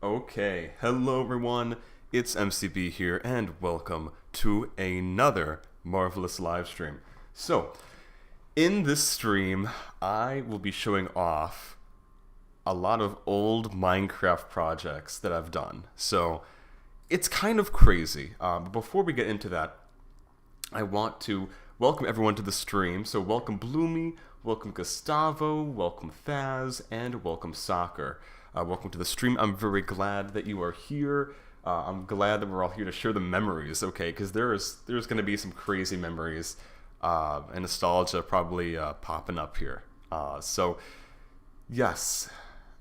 Okay, hello everyone, it's MCB here, and welcome to another marvelous live stream. So, in this stream, I will be showing off a lot of old Minecraft projects that I've done. So, it's kind of crazy. But before we get into that, I want to welcome everyone to the stream. So, welcome Bloomy, welcome Gustavo, welcome Thaz, and welcome Soccer. Welcome to the stream. I'm very glad that you are here. I'm glad that we're all here to share the memories, okay? Because there's going to be some crazy memories and nostalgia probably popping up here. So, yes.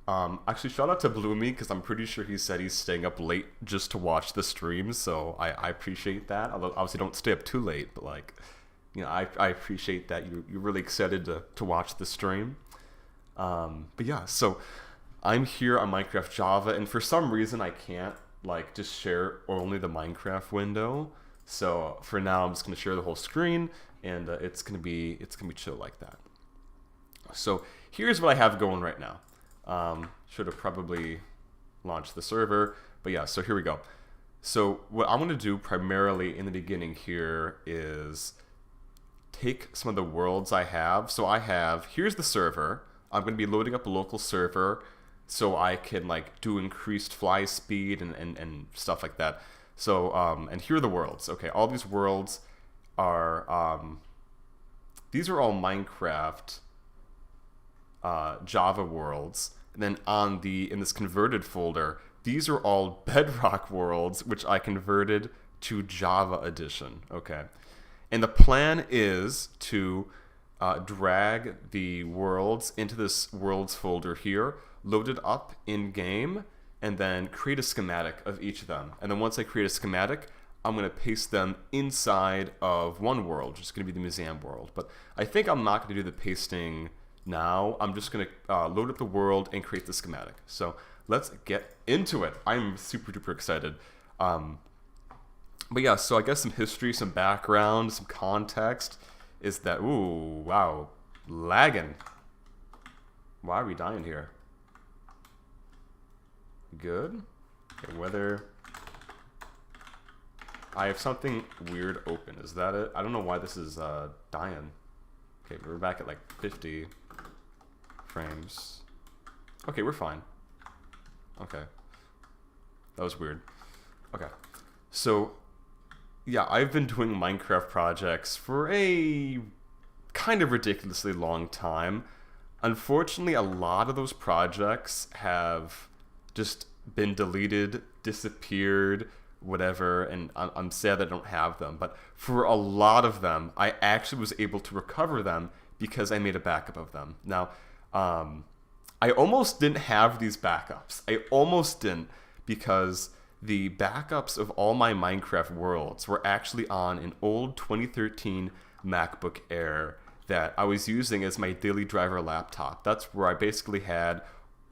Actually, shout out to Bloomy, because I'm pretty sure he said he's staying up late just to watch the stream, so I appreciate that. Although, obviously, don't stay up too late, but, like, you know, I appreciate that you're really excited to watch the stream. But yeah, so I'm here on Minecraft Java, and for some reason I can't like just share only the Minecraft window. So for now, I'm just gonna share the whole screen, and it's gonna be chill like that. So here's what I have going right now. Should have probably launched the server, but yeah. So here we go. So what I'm gonna do primarily in the beginning here is take some of the worlds I have. So here's the server. I'm gonna be loading up a local server, so I can like do increased fly speed and stuff like that. So and here are the worlds. Okay, all these worlds are these are all Minecraft Java worlds. And then in this converted folder, these are all Bedrock worlds, which I converted to Java edition. Okay, and the plan is to drag the worlds into this worlds folder here, load it up in game, and then create a schematic of each of them. And then once I create a schematic, I'm going to paste them inside of one world, which is going to be the museum world. But I think I'm not going to do the pasting now. I'm just going to load up the world and create the schematic. So let's get into it. I'm super duper excited. But yeah, so I guess some history, some background, some context is that, ooh, wow, lagging. Why are we dying here? Good. Okay, weather. I have something weird open. Is that it? I don't know why this is dying. Okay, we're back at like 50 frames. Okay, we're fine. Okay. That was weird. Okay. So, yeah, I've been doing Minecraft projects for a kind of ridiculously long time. Unfortunately, a lot of those projects have just been deleted, disappeared, whatever, and I'm sad that I don't have them. But for a lot of them, I actually was able to recover them because I made a backup of them. Now, I almost didn't have these backups. I almost didn't, because the backups of all my Minecraft worlds were actually on an old 2013 MacBook Air that I was using as my daily driver laptop. That's where I basically had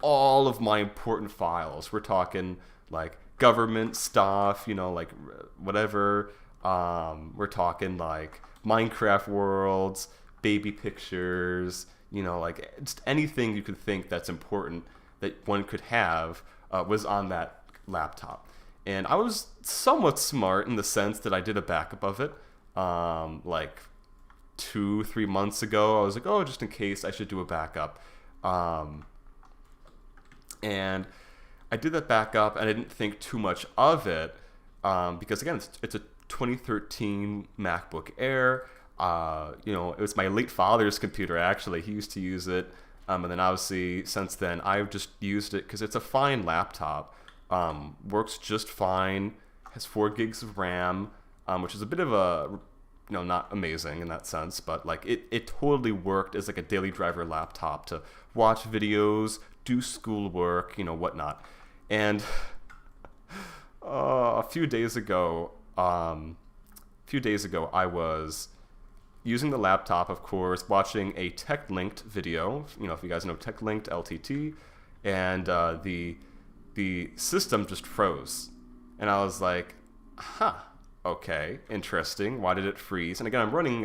all of my important files. We're talking like government stuff, you know, like whatever. We're talking like Minecraft worlds, baby pictures, you know, like just anything you could think that's important that one could have was on that laptop. And I was somewhat smart in the sense that I did a backup of it like 2-3 months ago. I was like, oh, just in case I should do a backup. And I did that backup, and I didn't think too much of it because, again, it's a 2013 MacBook Air. You know, it was my late father's computer, actually. He used to use it. And then, obviously, since then, I've just used it because it's a fine laptop. Works just fine. Has 4 gigs of RAM, which is a bit of a, you know, not amazing in that sense. But, like, it totally worked as, like, a daily driver laptop to watch videos, do schoolwork, you know, whatnot. And a few days ago, I was using the laptop, of course, watching a Tech-Linked video. You know, if you guys know Tech-Linked, LTT, and the system just froze. And I was like, huh, okay, interesting. Why did it freeze? And again, I'm running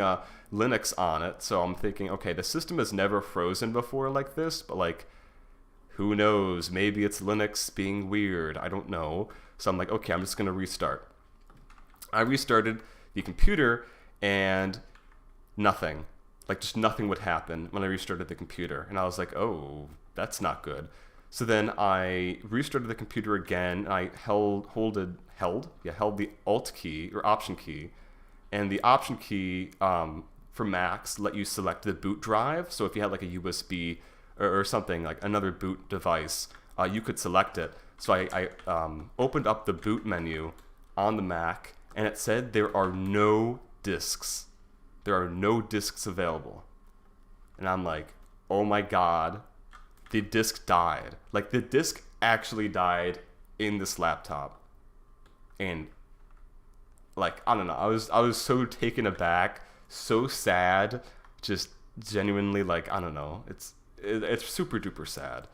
Linux on it, so I'm thinking, okay, the system has never frozen before like this, but like, who knows? Maybe it's Linux being weird. I don't know. So I'm like, okay, I'm just going to restart. I restarted the computer and nothing. Like, just nothing would happen when I restarted the computer. And I was like, oh, that's not good. So then I restarted the computer again, and I held the Alt key or Option key, and the Option key for Macs let you select the boot drive. So if you had like a USB or something like another boot device, you could select it. So I opened up the boot menu on the Mac, and it said there are no disks. There are no disks available, and I'm like, oh my god. The disk died. Like, the disk actually died in this laptop. And, like, I don't know. I was so taken aback, so sad, just genuinely, like, I don't know. It's super duper sad.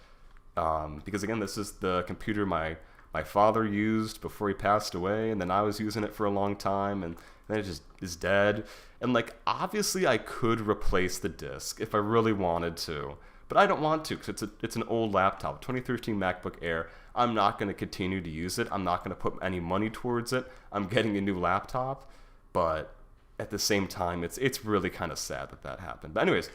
Because, again, this is the computer my father used before he passed away, and then I was using it for a long time, and then it just is dead. And, like, obviously I could replace the disk if I really wanted to. But I don't want to, because it's an old laptop, 2013 MacBook Air. I'm not going to continue to use it. I'm not going to put any money towards it. I'm getting a new laptop, but at the same time, it's really kind of sad that happened. But anyways,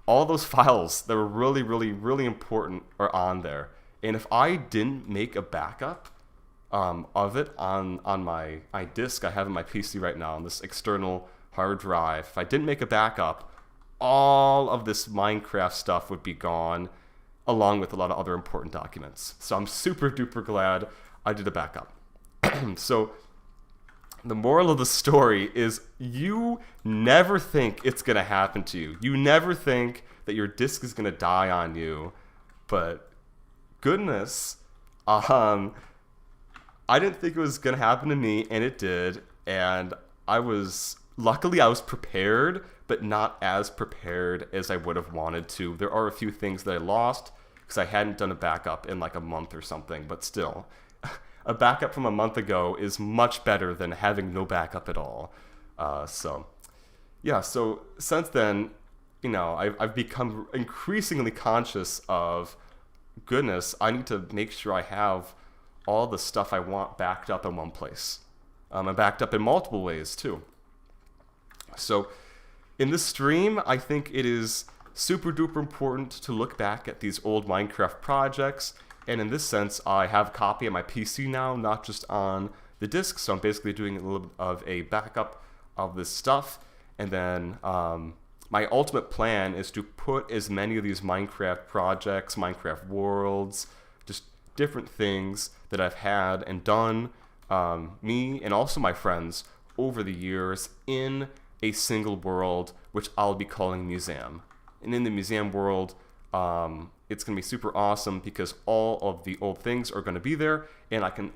all those files that were really, really, really important are on there. And if I didn't make a backup of it on my disk I have in my PC right now, on this external hard drive, if I didn't make a backup, all of this Minecraft stuff would be gone, along with a lot of other important documents. So I'm super duper glad I did a backup. So the moral of the story is you never think it's going to happen to you. You never think that your disk is going to die on you. But goodness, I didn't think it was going to happen to me, and it did. And luckily I was prepared, but not as prepared as I would have wanted to. There are a few things that I lost because I hadn't done a backup in like a month or something, but still, a backup from a month ago is much better than having no backup at all. So since then, I've become increasingly conscious of, goodness, I need to make sure I have all the stuff I want backed up in one place. I'm backed up in multiple ways too. So in this stream, I think it is super duper important to look back at these old Minecraft projects. And in this sense, I have a copy on my PC now, not just on the disk. So I'm basically doing a little bit of a backup of this stuff. And then my ultimate plan is to put as many of these Minecraft projects, Minecraft worlds, just different things that I've had and done, me and also my friends over the years, in a single world, which I'll be calling Museum. And in the Museum world, it's going to be super awesome because all of the old things are going to be there, and I can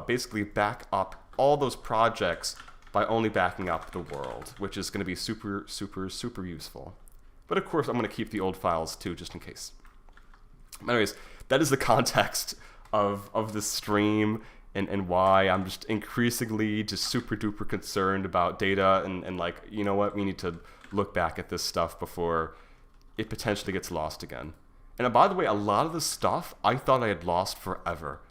basically back up all those projects by only backing up the world, which is going to be super, super, super useful. But of course, I'm going to keep the old files too, just in case. Anyways, that is the context of the stream, and why I'm just increasingly just super duper concerned about data, and like, you know what, we need to look back at this stuff before it potentially gets lost again. And by the way, a lot of the stuff I thought I had lost forever.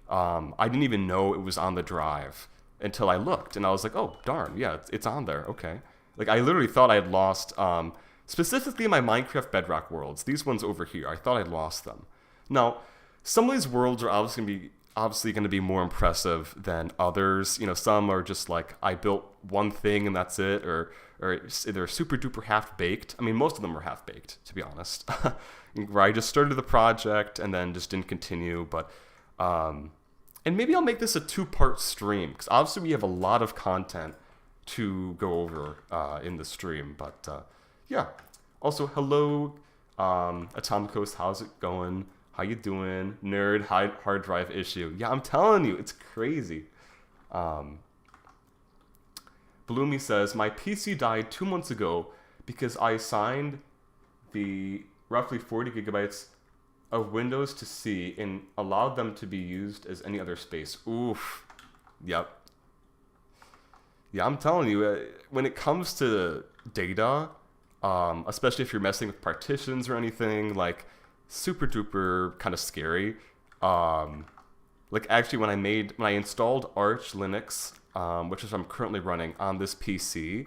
I didn't even know it was on the drive until I looked, and I was like, oh darn, yeah, it's on there, okay. Like, I literally thought I had lost, specifically my Minecraft Bedrock worlds, these ones over here, I thought I'd lost them. Now, some of these worlds are obviously going to be more impressive than others. Some are just like, I built one thing and that's it, or they're super duper half-baked. I mean, most of them are half-baked, to be honest. Where I just started the project and then just didn't continue, but and maybe I'll make this a 2-part stream, because obviously we have a lot of content to go over in the stream, but yeah. Also, hello, Atomicos, how's it going? How you doing? Nerd, hard drive issue. Yeah, I'm telling you, it's crazy. Bloomy says, my PC died 2 months ago because I assigned the roughly 40 gigabytes of Windows to C and allowed them to be used as any other space. Oof. Yep. Yeah, I'm telling you, when it comes to data, especially if you're messing with partitions or anything, like, super duper kind of scary. Like actually when I installed Arch Linux, which is what I'm currently running on this PC,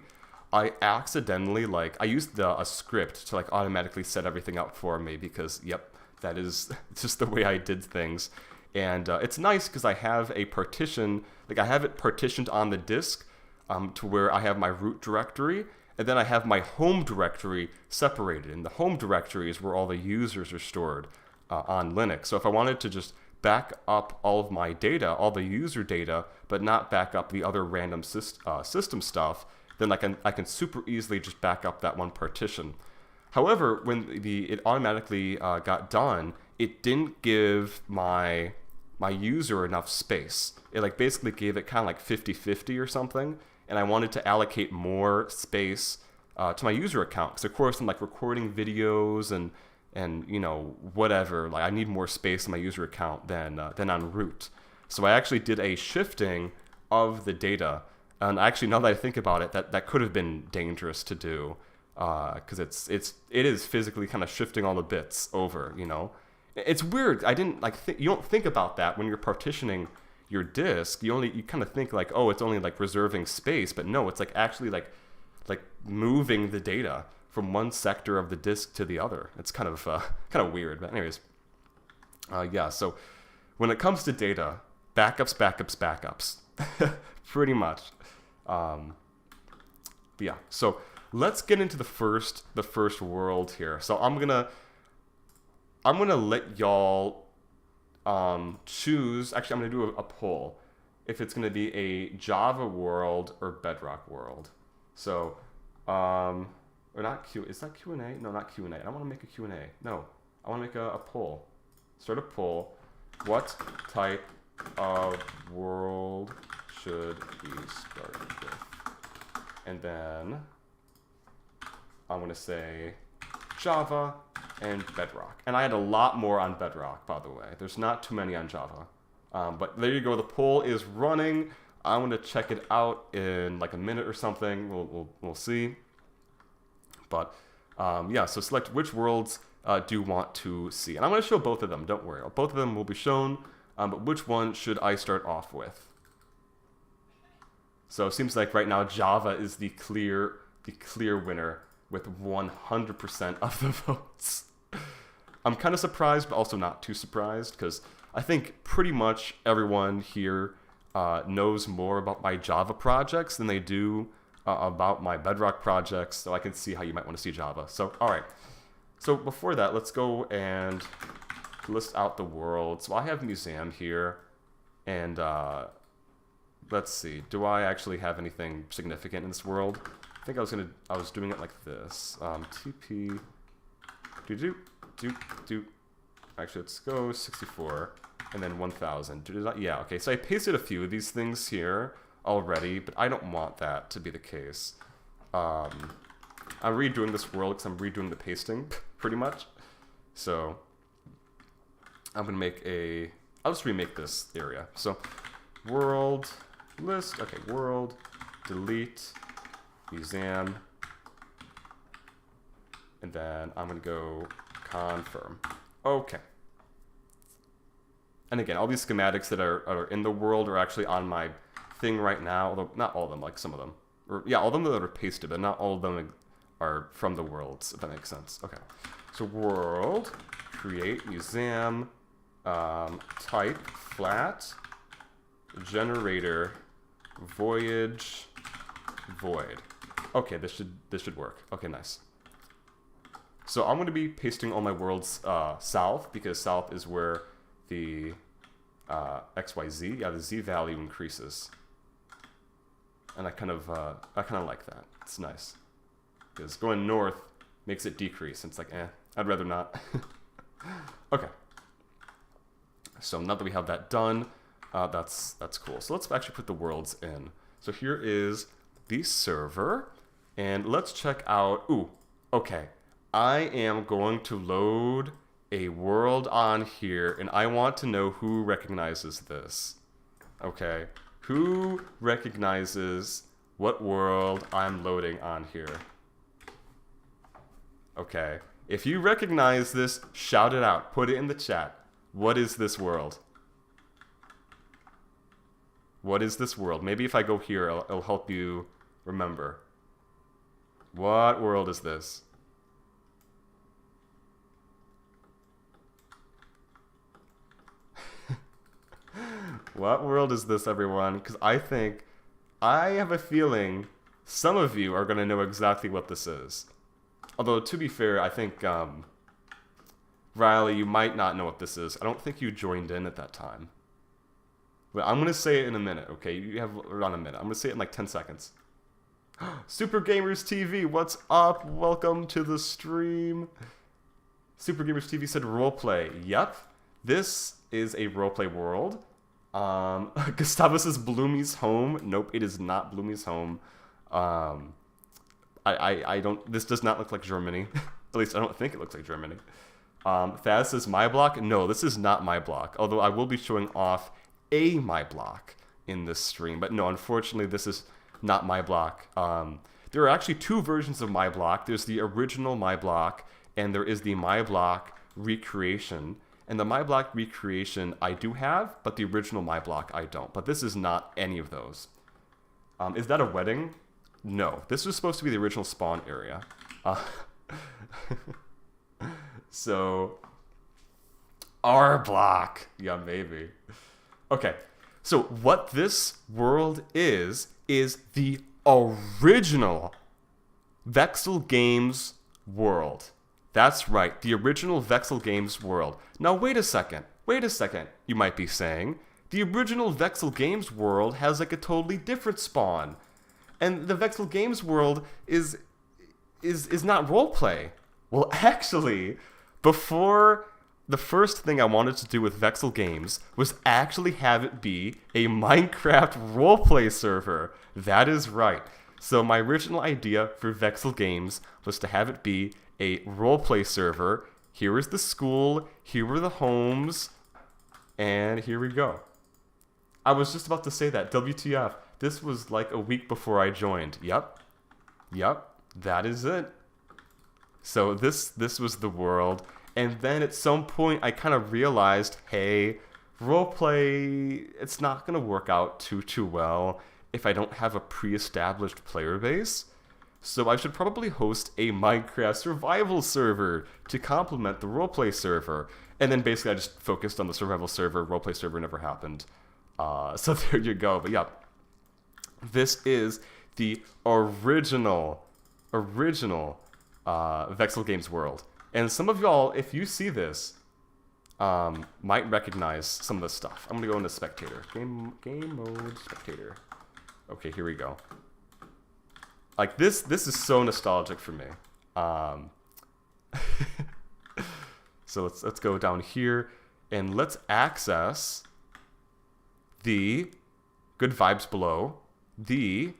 I accidentally I used a script to automatically set everything up for me because yep, that is just the way I did things. And it's nice because I have a partition, I have it partitioned on the disk to where I have my root directory, and then I have my home directory separated. And the home directory is where all the users are stored on Linux. So if I wanted to just back up all of my data, all the user data, but not back up the other random system stuff, then I can super easily just back up that one partition. However, when it automatically got done, it didn't give my user enough space. It basically gave it kind of 50-50 or something, and I wanted to allocate more space to my user account because of course I'm recording videos and you know whatever. I need more space on my user account than on root. So I actually did a shifting of the data, and actually now that I think about it, that could have been dangerous to do because it is physically kind of shifting all the bits over. You know, it's weird. I didn't you don't think about that when you're partitioning your disk. You kind of think oh, it's only reserving space, but no, it's actually moving the data from one sector of the disk to the other. It's kind of weird. But anyways, yeah. So when it comes to data, backups, pretty much. Yeah. So let's get into the first world here. So I'm gonna let y'all choose. Actually, I'm gonna do a poll if it's gonna be a Java world or Bedrock world. So or not Q. Is that Q&A? No, not Q&A. I don't want to make a Q&A. No, I want to make a poll. Start a poll. What type of world should we start with? And then I'm going to say Java and Bedrock. And I had a lot more on Bedrock, by the way. There's not too many on Java. But there you go. The poll is running. I'm going to check it out in a minute or something. We'll see. But yeah, so select which worlds do you want to see. And I'm going to show both of them. Don't worry. Both of them will be shown. But which one should I start off with? So it seems like right now Java is the clear winner with 100% of the votes. I'm kind of surprised, but also not too surprised, because I think pretty much everyone here knows more about my Java projects than they do about my Bedrock projects, so I can see how you might want to see Java. So, all right. So before that, let's go and list out the world. So I have museum here, and let's see. Do I actually have anything significant in this world? I think I was doing it like this. TP do. Actually, let's go 64 and then 1000. Yeah, okay. So I pasted a few of these things here already, but I don't want that to be the case. I'm redoing this world because I'm redoing the pasting pretty much. So I'm gonna I'll just remake this area. So world list, okay, world, delete, museum, and then I'm gonna go confirm. Okay. And again, all these schematics that are in the world are actually on my thing right now, although not all of them, some of them. Or yeah, all of them that are pasted, but not all of them are from the worlds, if that makes sense. Okay. So world, create, museum, type, flat, generator, voyage, void. Okay, this should work. Okay, nice. So I'm going to be pasting all my worlds south, because south is where the XYZ, yeah, the Z value increases. And I kind of like that. It's nice. Because going north makes it decrease. And it's I'd rather not. Okay. So now that we have that done, that's cool. So let's actually put the worlds in. So here is the server. And let's check out, ooh, okay. I am going to load a world on here, and I want to know who recognizes this. Okay. Who recognizes what world I'm loading on here? Okay. If you recognize this, shout it out. Put it in the chat. What is this world? What is this world? Maybe if I go here, it'll help you remember. What world is this? What world is this, everyone? Because I have a feeling some of you are going to know exactly what this is. Although, to be fair, I think, Riley, you might not know what this is. I don't think you joined in at that time. But I'm going to say it in a minute, okay? You have around a minute. I'm going to say it in like 10 seconds. Super Gamers TV, what's up? Welcome to the stream. Super Gamers TV said roleplay. Yep, this is a roleplay world. Gustavus is Bloomy's home. Nope, it is not Bloomy's home. I don't. This does not look like Germany. At least I don't think it looks like Germany. Thaz says my block. No, this is not my block. Although I will be showing off a my block in this stream. But no, unfortunately, this is not my block. There are actually two versions of my block. There's the original my block, and there is the my block recreation. And the my block recreation I do have, but the original my block I don't. But this is not any of those. Is that a wedding? No. This was supposed to be the original spawn area. So, our block. Yeah, maybe. Okay. So what this world is the original Vexel Games world. That's right, the original Vexel Games world. Now wait a second, you might be saying. The original Vexel Games world has like a totally different spawn. And the Vexel Games world is not roleplay. Well, actually, before the first thing I wanted to do with Vexel Games was actually have it be a Minecraft roleplay server. That is right. So my original idea for Vexel Games was to have it be a roleplay server. Here is the school, here were the homes, and here we go. I was just about to say that. WTF. This was like a week before I joined. Yep, that is it. So this was the world. And then at some point I kind of realized, hey, roleplay, it's not going to work out too well if I don't have a pre-established player base. So I should probably host a Minecraft survival server to complement the roleplay server. And then basically I just focused on the survival server. Roleplay server never happened. So there you go. But yeah, this is the original Vexel Games world. And some of y'all, if you see this, might recognize some of the stuff. I'm gonna go into spectator. Game mode spectator. Okay, here we go. Like this is so nostalgic for me. So let's go down here and let's access the good vibes below, the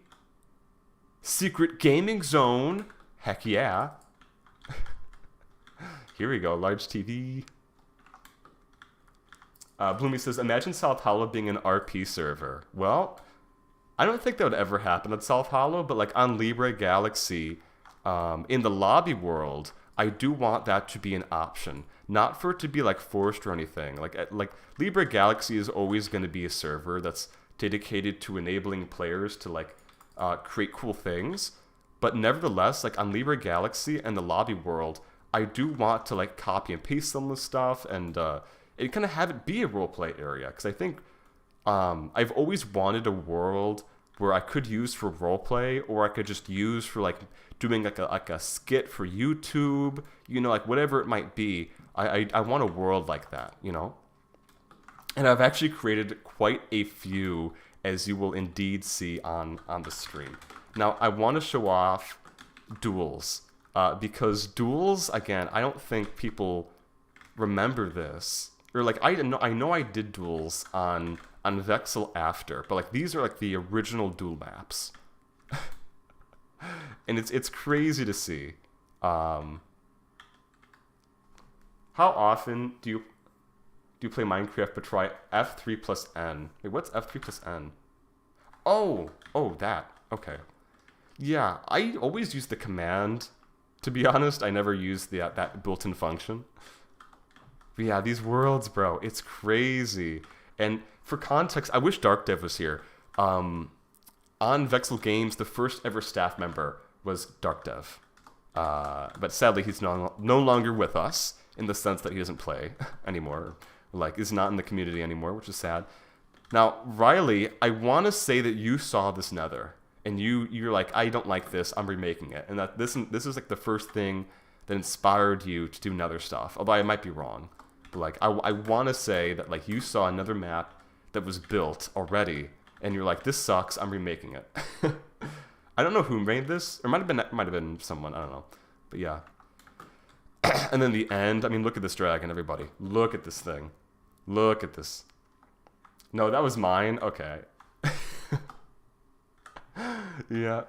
secret gaming zone. Heck yeah. Here we go, large TV. Bloomy says, imagine South Hollow being an RP server. Well, I don't think that would ever happen at South Hollow, but like on Libre Galaxy, in the lobby world, I do want that to be an option. Not for it to be like forced or anything. Like Libre Galaxy is always going to be a server that's dedicated to enabling players to like create cool things. But nevertheless, like on Libre Galaxy and the lobby world, I do want to like copy and paste some of the stuff and kind of have it be a roleplay area. Because I think I've always wanted a world where I could use for roleplay, or I could just use for like doing like a skit for YouTube, you know, like whatever it might be. I want a world like that, you know. And I've actually created quite a few, as you will indeed see on the stream. Now I want to show off duels. Because duels, again, I don't think people remember this. Or like I know I did duels on Vexel after, but like these are like the original duel maps. And it's crazy to see. How often do you play Minecraft but try F3 plus N? Wait, what's F3 plus N? Oh, that. Okay. Yeah, I always use the command To be honest, I never used that built-in function. But yeah, these worlds, bro, it's crazy. And for context, I wish DarkDev was here. On Vexel Games, the first ever staff member was DarkDev. But sadly, he's no longer with us in the sense that he doesn't play anymore. Like, is not in the community anymore, which is sad. Now, Riley, I want to say that you saw this Nether. And you're like, I don't like this, I'm remaking it. And that this is like the first thing that inspired you to do Nether stuff. Although I might be wrong. But like, I want to say that like you saw another map that was built already, and you're like, this sucks, I'm remaking it. I don't know who made this. Or might have been someone, I don't know. But yeah. And then the end, I mean, look at this dragon, everybody. Look at this thing. Look at this. No, that was mine? Okay. Yeah.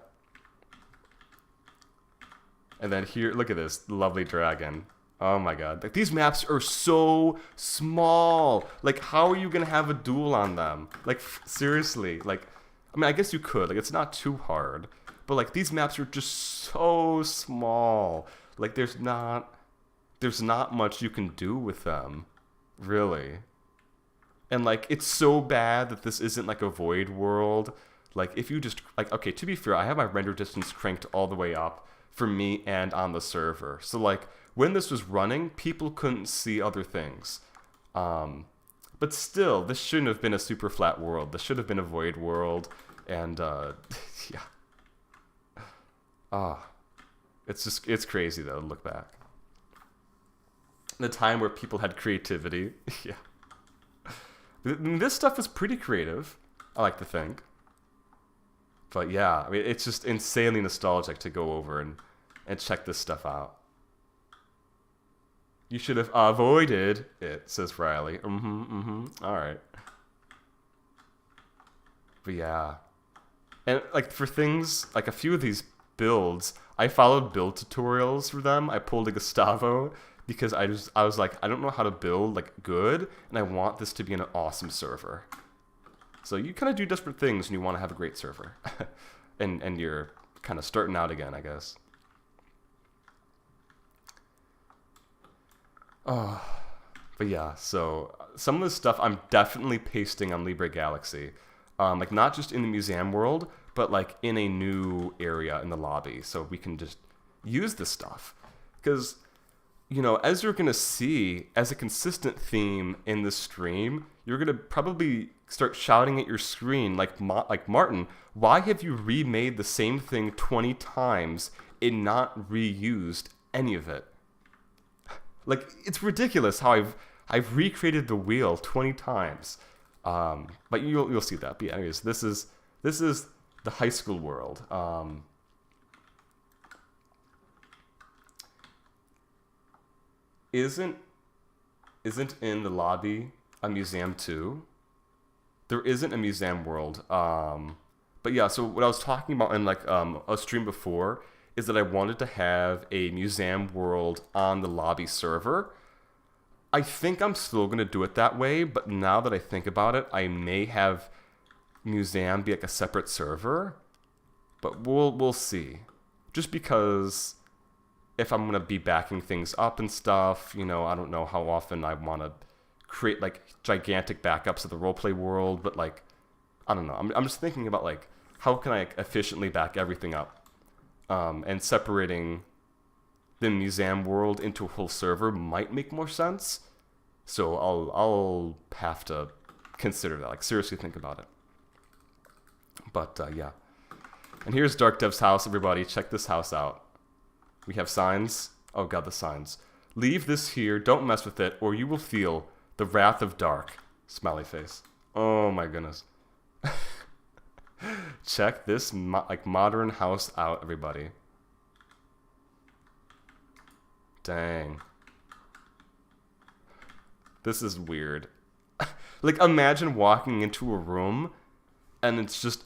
And then here, look at this lovely dragon. Oh my god. Like, these maps are so small. Like, how are you gonna have a duel on them? Like, seriously. Like, I mean, I guess you could. Like, it's not too hard. But, like, these maps are just so small. Like, there's not much you can do with them. Really. And, like, it's so bad that this isn't, like, a void world. Like, if you just, like, okay, to be fair, I have my render distance cranked all the way up for me and on the server. So, like, when this was running, people couldn't see other things. But still, this shouldn't have been a super flat world. This should have been a void world. And, yeah. It's crazy, though, to look back. The time where people had creativity. Yeah. This stuff is pretty creative, I like to think. But yeah, I mean, it's just insanely nostalgic to go over and check this stuff out. You should have avoided it, says Riley. Alright. But yeah. And like for things, like a few of these builds, I followed build tutorials for them. I pulled a Gustavo because I was like, I don't know how to build like good, and I want this to be an awesome server. So you kind of do desperate things and you want to have a great server. and you're kind of starting out again, I guess. Oh, but yeah, so some of this stuff I'm definitely pasting on Libre Galaxy. Like not just in the museum world, but like in a new area in the lobby. So we can just use this stuff. Because, you know, as you're going to see, as a consistent theme in the stream, you're going to probably start shouting at your screen like Martin, why have you remade the same thing 20 times and not reused any of it? Like, it's ridiculous how I've recreated the wheel 20 times. But you'll see that. But yeah, anyways, this is the high school world. Isn't in the lobby a museum too? There isn't a museum world. But yeah, so what I was talking about in like a stream before is that I wanted to have a museum world on the lobby server. I think I'm still going to do it that way, but now that I think about it, I may have museum be like a separate server. But we'll see. Just because if I'm going to be backing things up and stuff, you know, I don't know how often I want to create like gigantic backups of the roleplay world, but like, I don't know. I'm just thinking about like, how can I efficiently back everything up? And separating the museum world into a whole server might make more sense. So I'll have to consider that. Like, seriously think about it. But yeah. And here's DarkDev's house, everybody. Check this house out. We have signs. Oh god, the signs. Leave this here, don't mess with it, or you will feel the wrath of dark. Smiley face. Oh my goodness. Check this like modern house out, everybody. Dang. This is weird. Like, imagine walking into a room and it's just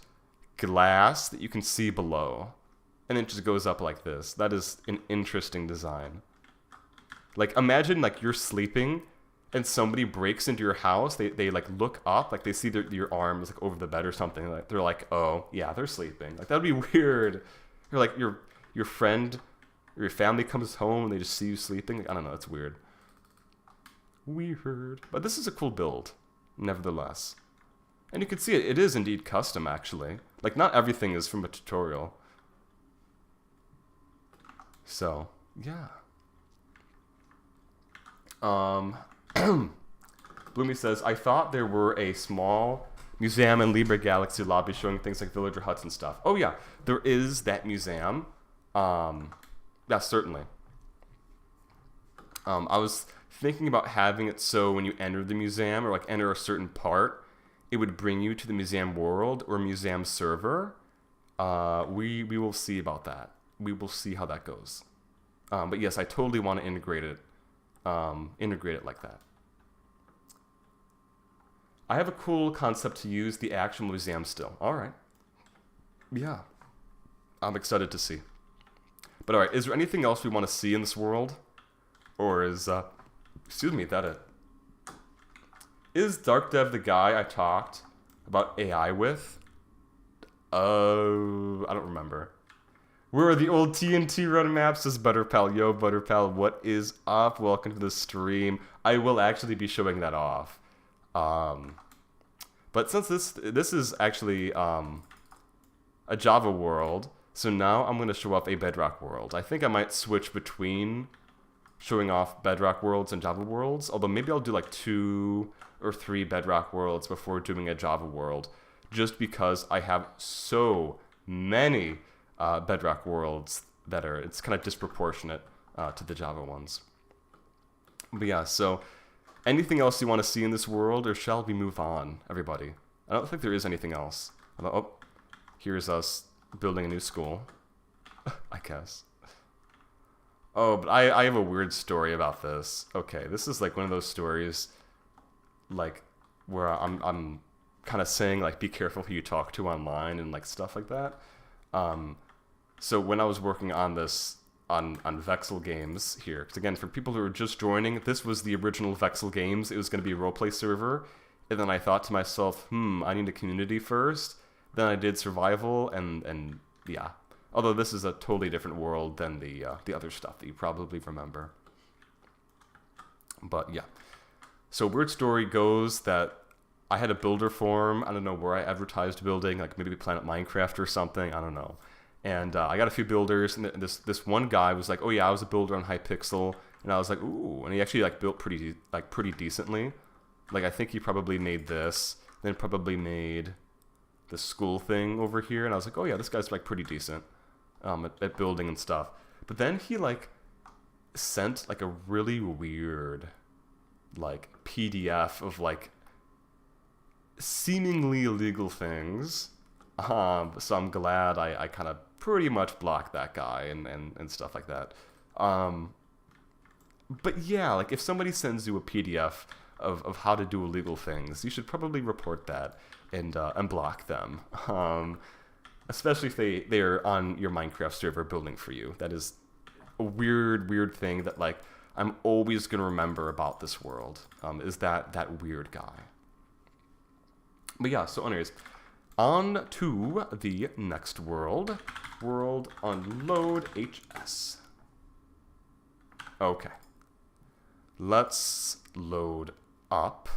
glass that you can see below. And it just goes up like this. That is an interesting design. Like, imagine, like, you're sleeping and somebody breaks into your house. They like, look up. Like, they see your arms, like, over the bed or something. Like, they're like, oh, yeah, they're sleeping. Like, that'd be weird. You're like, your friend Or your family comes home and they just see you sleeping. Like, I don't know, it's weird. Weird. But this is a cool build, nevertheless. And you can see it is indeed custom, actually. Like, not everything is from a tutorial. So, yeah. Bloomy says, I thought there were a small museum in Libre Galaxy lobby showing things like villager huts and stuff. Oh yeah, there is that museum. Yeah, certainly. I was thinking about having it so when you enter the museum or like enter a certain part, it would bring you to the museum world or museum server. We will see about that. We will see how that goes. But yes, I totally want to integrate it like that. I have a cool concept to use the actual museum still. All right. Yeah. I'm excited to see. But all right, is there anything else we want to see in this world? Or is, excuse me, that it? Is DarkDev the guy I talked about AI with? I don't remember. Where are the old TNT run maps? Says Butterpal. Yo, Butterpal, what is up? Welcome to the stream. I will actually be showing that off. But since this is actually a Java world, so now I'm going to show off a Bedrock world. I think I might switch between showing off Bedrock worlds and Java worlds, although maybe I'll do like 2 or 3 Bedrock worlds before doing a Java world, just because I have so many Bedrock worlds that it's kind of disproportionate to the Java ones. But yeah, so anything else you want to see in this world, or shall we move on, everybody? I don't think there is anything else. Oh, here's us building a new school, I guess. Oh, but I have a weird story about this. Okay, this is like one of those stories, like, where I'm kind of saying, like, be careful who you talk to online and, like, stuff like that. So when I was working on this, on Vexel Games here, because again, for people who are just joining, this was the original Vexel Games. It was going to be a roleplay server, and then I thought to myself, I need a community first. Then I did survival, and yeah. Although this is a totally different world than the other stuff that you probably remember. But yeah. So weird story goes that I had a builder forum. I don't know where I advertised building, like maybe Planet Minecraft or something. I don't know. And I got a few builders, and this one guy was like, "Oh yeah, I was a builder on Hypixel," and I was like, "Ooh!" And he actually like built pretty decently. Like I think he probably made this, then probably made the school thing over here, and I was like, "Oh yeah, this guy's like pretty decent at building and stuff." But then he like sent like a really weird like PDF of like seemingly illegal things. So I'm glad I kind of pretty much blocked that guy and stuff like that. But yeah, like if somebody sends you a PDF of how to do illegal things, you should probably report that and block them. Especially if they're on your Minecraft server building for you. That is a weird thing that like I'm always gonna remember about this world. Is that weird guy. But yeah, so anyways, on to the next world. World unload HS. Okay. Let's load up.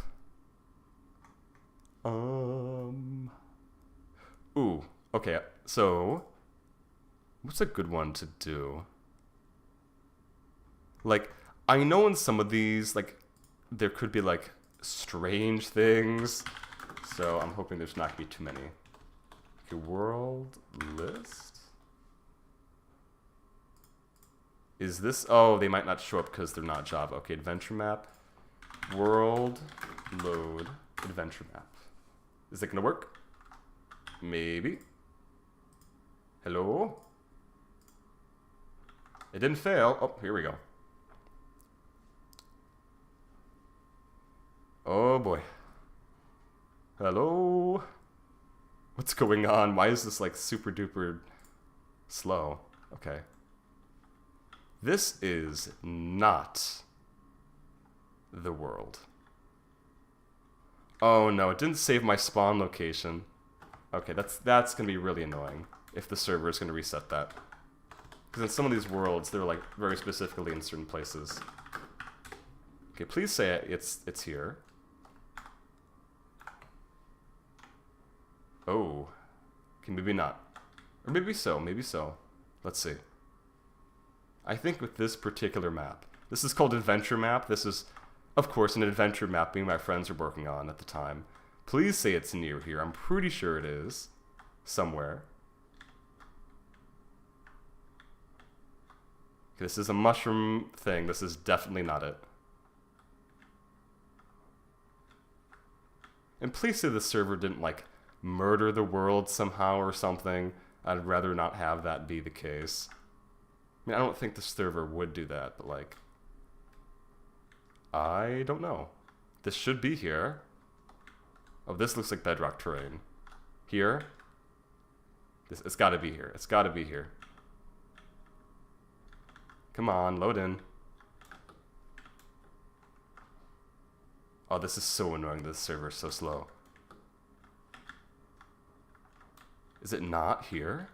Ooh, okay, so what's a good one to do? Like, I know in some of these, like, there could be, like, strange things. So I'm hoping there's not going to be too many. Okay, world list. Is this... Oh, they might not show up because they're not Java. Okay, adventure map. World load adventure map. Is it going to work? Maybe. Hello? It didn't fail. Oh, here we go. Oh boy. Hello? What's going on? Why is this like super duper slow? Okay. This is not the world. Oh no, it didn't save my spawn location. Okay, that's gonna be really annoying if the server is gonna reset that. Because in some of these worlds, they're like very specifically in certain places. Okay, please say it's here. Oh. Okay, maybe not. Or maybe so, maybe so. Let's see. I think with this particular map, this is called Adventure Map. This is, of course, an adventure map me and my friends are working on at the time. Please say it's near here. I'm pretty sure it is. Somewhere. Okay, this is a mushroom thing. This is definitely not it. And please say the server didn't, like, murder the world somehow or something. I'd rather not have that be the case. I mean, I don't think the server would do that, but, like, I don't know. This should be here. Oh, this looks like bedrock terrain. Here? It's gotta be here. It's gotta be here. Come on, load in. Oh, this is so annoying. This server is so slow. Is it not here?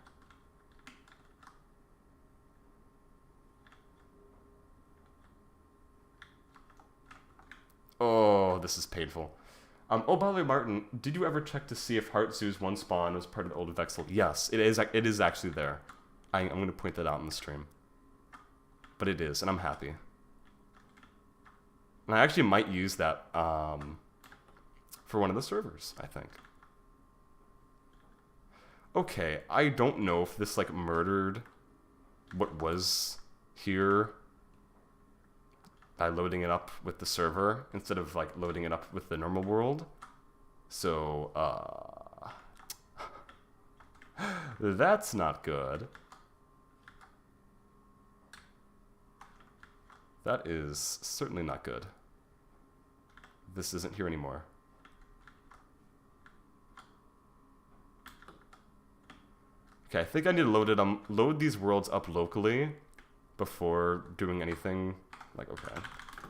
Oh, this is painful. Oh, by the way, Martin, did you ever check to see if Heart Zoo's one spawn was part of the old Vexel? Yes, it is. It is actually there. I'm going to point that out in the stream. But it is, and I'm happy. And I actually might use that for one of the servers, I think. Okay, I don't know if this, like, murdered what was here by loading it up with the server instead of, like, loading it up with the normal world. So, that's not good. That is certainly not good. This isn't here anymore. Okay, I think I need to load these worlds up locally before doing anything. Like, okay,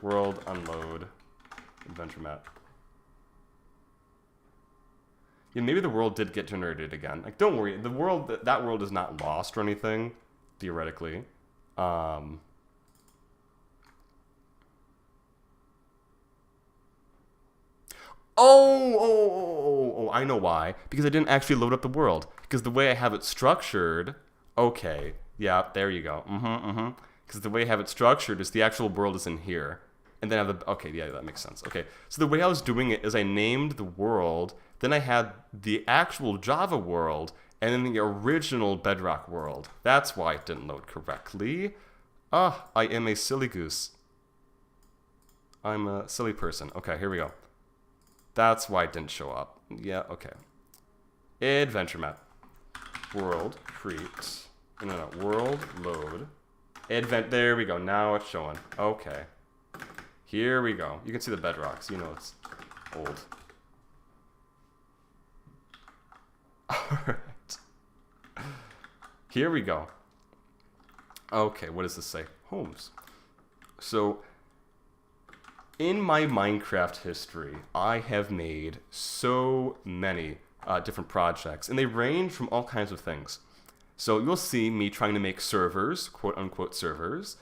world unload, adventure map. Yeah, maybe the world did get generated again. Like, don't worry, the world that world is not lost or anything, theoretically. Oh, I know why. Because I didn't actually load up the world. Because the way I have it structured... Okay, yeah, there you go. Because the way I have it structured is the actual world is in here. And then I have the... Okay, yeah, that makes sense. Okay, so the way I was doing it is I named the world, then I had the actual Java world, and then the original Bedrock world. That's why it didn't load correctly. Ah, I am a silly goose. I'm a silly person. Okay, here we go. That's why it didn't show up. Yeah, okay. Adventure map. World create. No, world load. There we go. Now it's showing. Okay. Here we go. You can see the bedrocks. You know it's old. Alright. Here we go. Okay, what does this say? Homes. So... in my Minecraft history, I have made so many different projects, and they range from all kinds of things. So you'll see me trying to make servers, quote-unquote servers,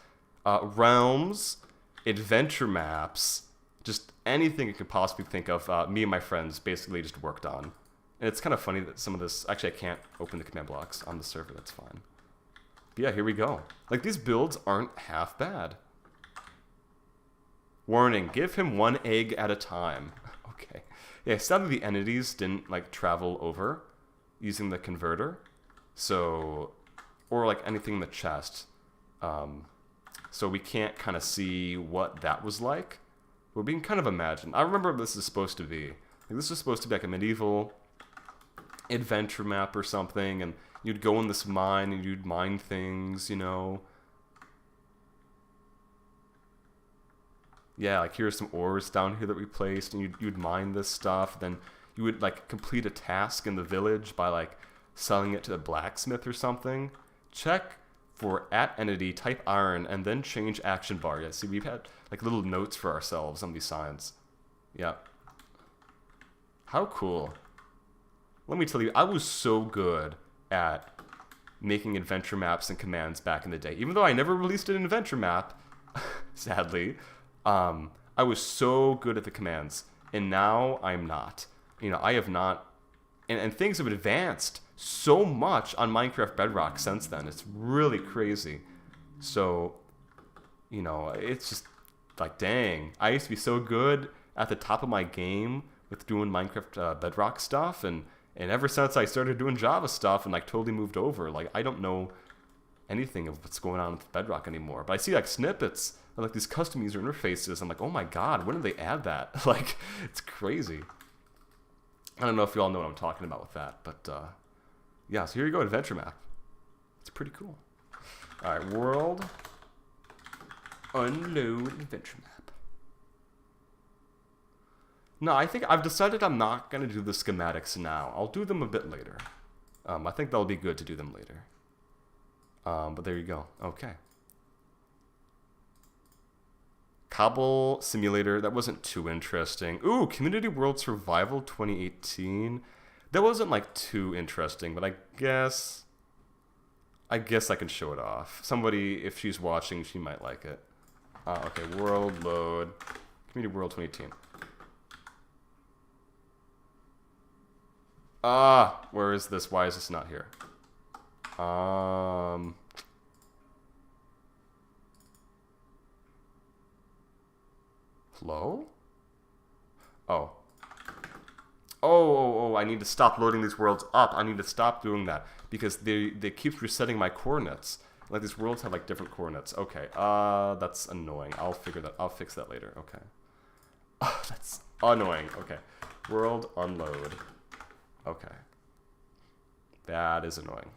realms, adventure maps, just anything you could possibly think of, me and my friends basically just worked on. And it's kind of funny that some of this... Actually, I can't open the command blocks on the server, that's fine. But yeah, here we go. Like, these builds aren't half bad. Warning, give him one egg at a time. Okay. Yeah, sadly the entities didn't, like, travel over using the converter. So, or, like, anything in the chest. So we can't kind of see what that was like. But we can kind of imagine. I remember what this is supposed to be. Like, this is supposed to be like a medieval adventure map or something, and you'd go in this mine and you'd mine things, you know. Yeah, like here's some ores down here that we placed, and you'd mine this stuff. Then you would like complete a task in the village by like selling it to the blacksmith or something. Check for @entity, type iron, and then change action bar. Yeah, see, we've had like little notes for ourselves on these signs. Yeah. How cool. Let me tell you, I was so good at making adventure maps and commands back in the day. Even though I never released an adventure map, sadly, I was so good at the commands, and now I'm not. I have not, and things have advanced so much on Minecraft Bedrock since then. It's really crazy. So, it's just like, dang, I used to be so good at the top of my game with doing Minecraft Bedrock stuff, and ever since I started doing Java stuff and like totally moved over, like I don't know anything of what's going on with Bedrock anymore. But I see like snippets of like these custom user interfaces. I'm like, oh my god, when did they add that? Like, it's crazy. I don't know if you all know what I'm talking about with that, but yeah, so here you go, adventure map. It's pretty cool. All right, world unload adventure map. No, I think I've decided I'm not going to do the schematics now. I'll do them a bit later. I think that'll be good to do them later. But there you go. Okay. Cobble Simulator, that wasn't too interesting. Ooh, Community World Survival 2018. That wasn't like too interesting, but I guess I can show it off. Somebody, if she's watching, she might like it. Okay, world load. Community World 2018. Where is this? Why is this not here? Hello? Oh, I need to stop loading these worlds up. I need to stop doing that because they keep resetting my coordinates. Like, these worlds have like different coordinates. Okay, that's annoying. I'll fix that later. Okay. Oh, that's annoying. Okay. World unload. Okay. That is annoying.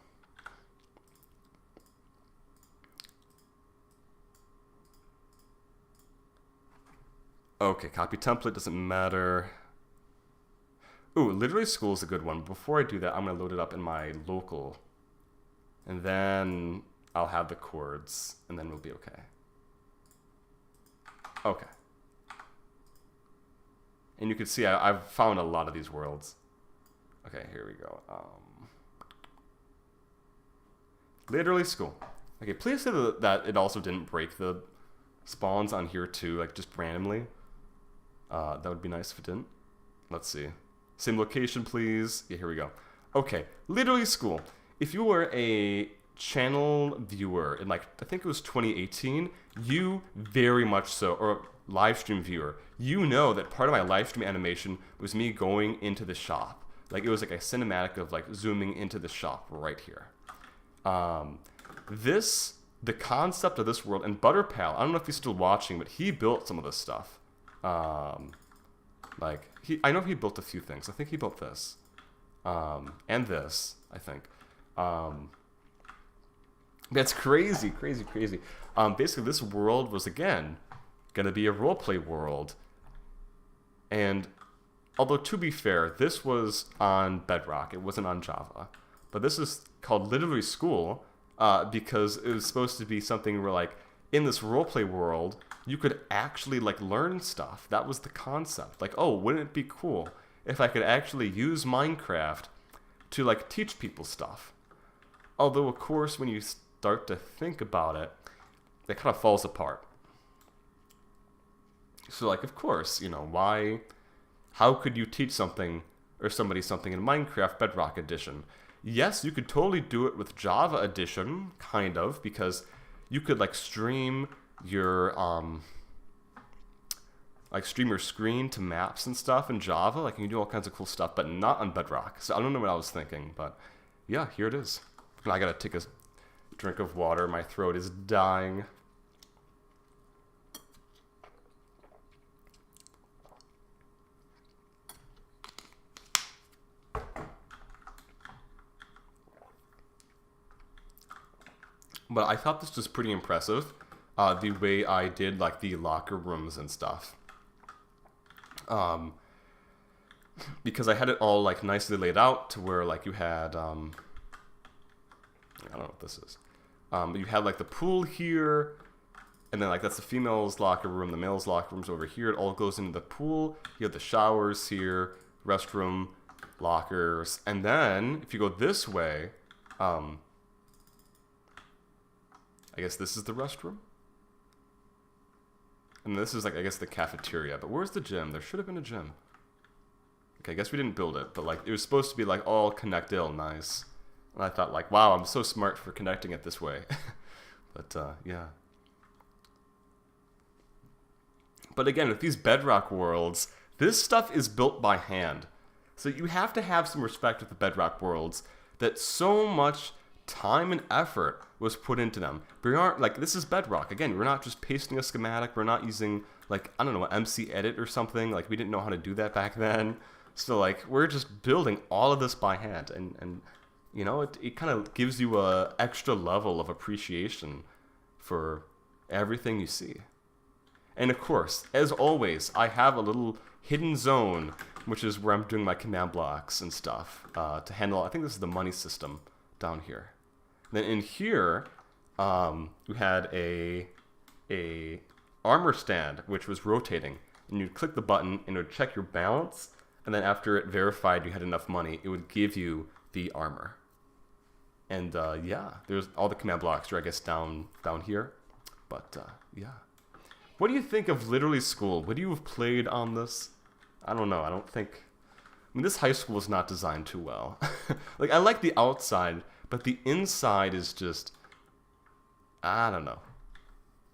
Okay, copy template, doesn't matter. Ooh, literally school is a good one. Before I do that, I'm going to load it up in my local. And then I'll have the chords, and then we'll be okay. Okay. And you can see I've found a lot of these worlds. Okay, here we go. Literally school. Okay, please say that it also didn't break the spawns on here too, like just randomly. That would be nice if it didn't. Let's see. Same location, please. Yeah, here we go. Okay, literally school. If you were a channel viewer in, like, I think it was 2018, you very much so, or live stream viewer, you know that part of my live stream animation was me going into the shop. Like, it was like a cinematic of like zooming into the shop right here. The concept of this world, and Butterpal, I don't know if he's still watching, but he built some of this stuff. I know he built a few things. I think he built this. And this, I think. That's crazy. Basically, this world was, again, going to be a roleplay world. And although, to be fair, this was on Bedrock. It wasn't on Java. But this is called literally school because it was supposed to be something where, like, in this roleplay world, you could actually, like, learn stuff. That was the concept. Like, oh, wouldn't it be cool if I could actually use Minecraft to, like, teach people stuff? Although, of course, when you start to think about it, it kind of falls apart. So, like, of course, how could you teach something or somebody something in Minecraft Bedrock Edition? Yes, you could totally do it with Java Edition, kind of, because you could, like, stream your screen to maps and stuff in Java. Like, you can do all kinds of cool stuff, but not on Bedrock. So I don't know what I was thinking, but yeah, here it is. And I gotta take a drink of water. My throat is dying. But I thought this was pretty impressive, the way I did, like, the locker rooms and stuff. Because I had it all, like, nicely laid out to where, like, you had, I don't know what this is. You had, like, the pool here, and then, like, that's the female's locker room, the male's locker room's over here. It all goes into the pool. You have the showers here, restroom, lockers, and then, if you go this way, I guess this is the restroom. And this is like, I guess, the cafeteria. But where's the gym? There should have been a gym. Okay, I guess we didn't build it, but like it was supposed to be like all connected, all nice. And I thought like, wow, I'm so smart for connecting it this way. But yeah. But again, with these Bedrock worlds, this stuff is built by hand. So you have to have some respect with the Bedrock worlds that so much time and effort was put into them. We aren't, like, this is Bedrock. Again, we're not just pasting a schematic. We're not using, like, I don't know, MC Edit or something. Like, we didn't know how to do that back then. So, like, we're just building all of this by hand. And you know, it kind of gives you a extra level of appreciation for everything you see. And of course, as always, I have a little hidden zone, which is where I'm doing my command blocks and stuff to handle, I think this is the money system down here. Then in here, we had a armor stand, which was rotating. And you'd click the button, and it would check your balance. And then after it verified you had enough money, it would give you the armor. And yeah, there's all the command blocks are, I guess, down here. But yeah. What do you think of literally school? Would you have played on this? I don't know. I don't think... I mean, this high school is not designed too well. Like, I like the outside, but the inside is just... I don't know.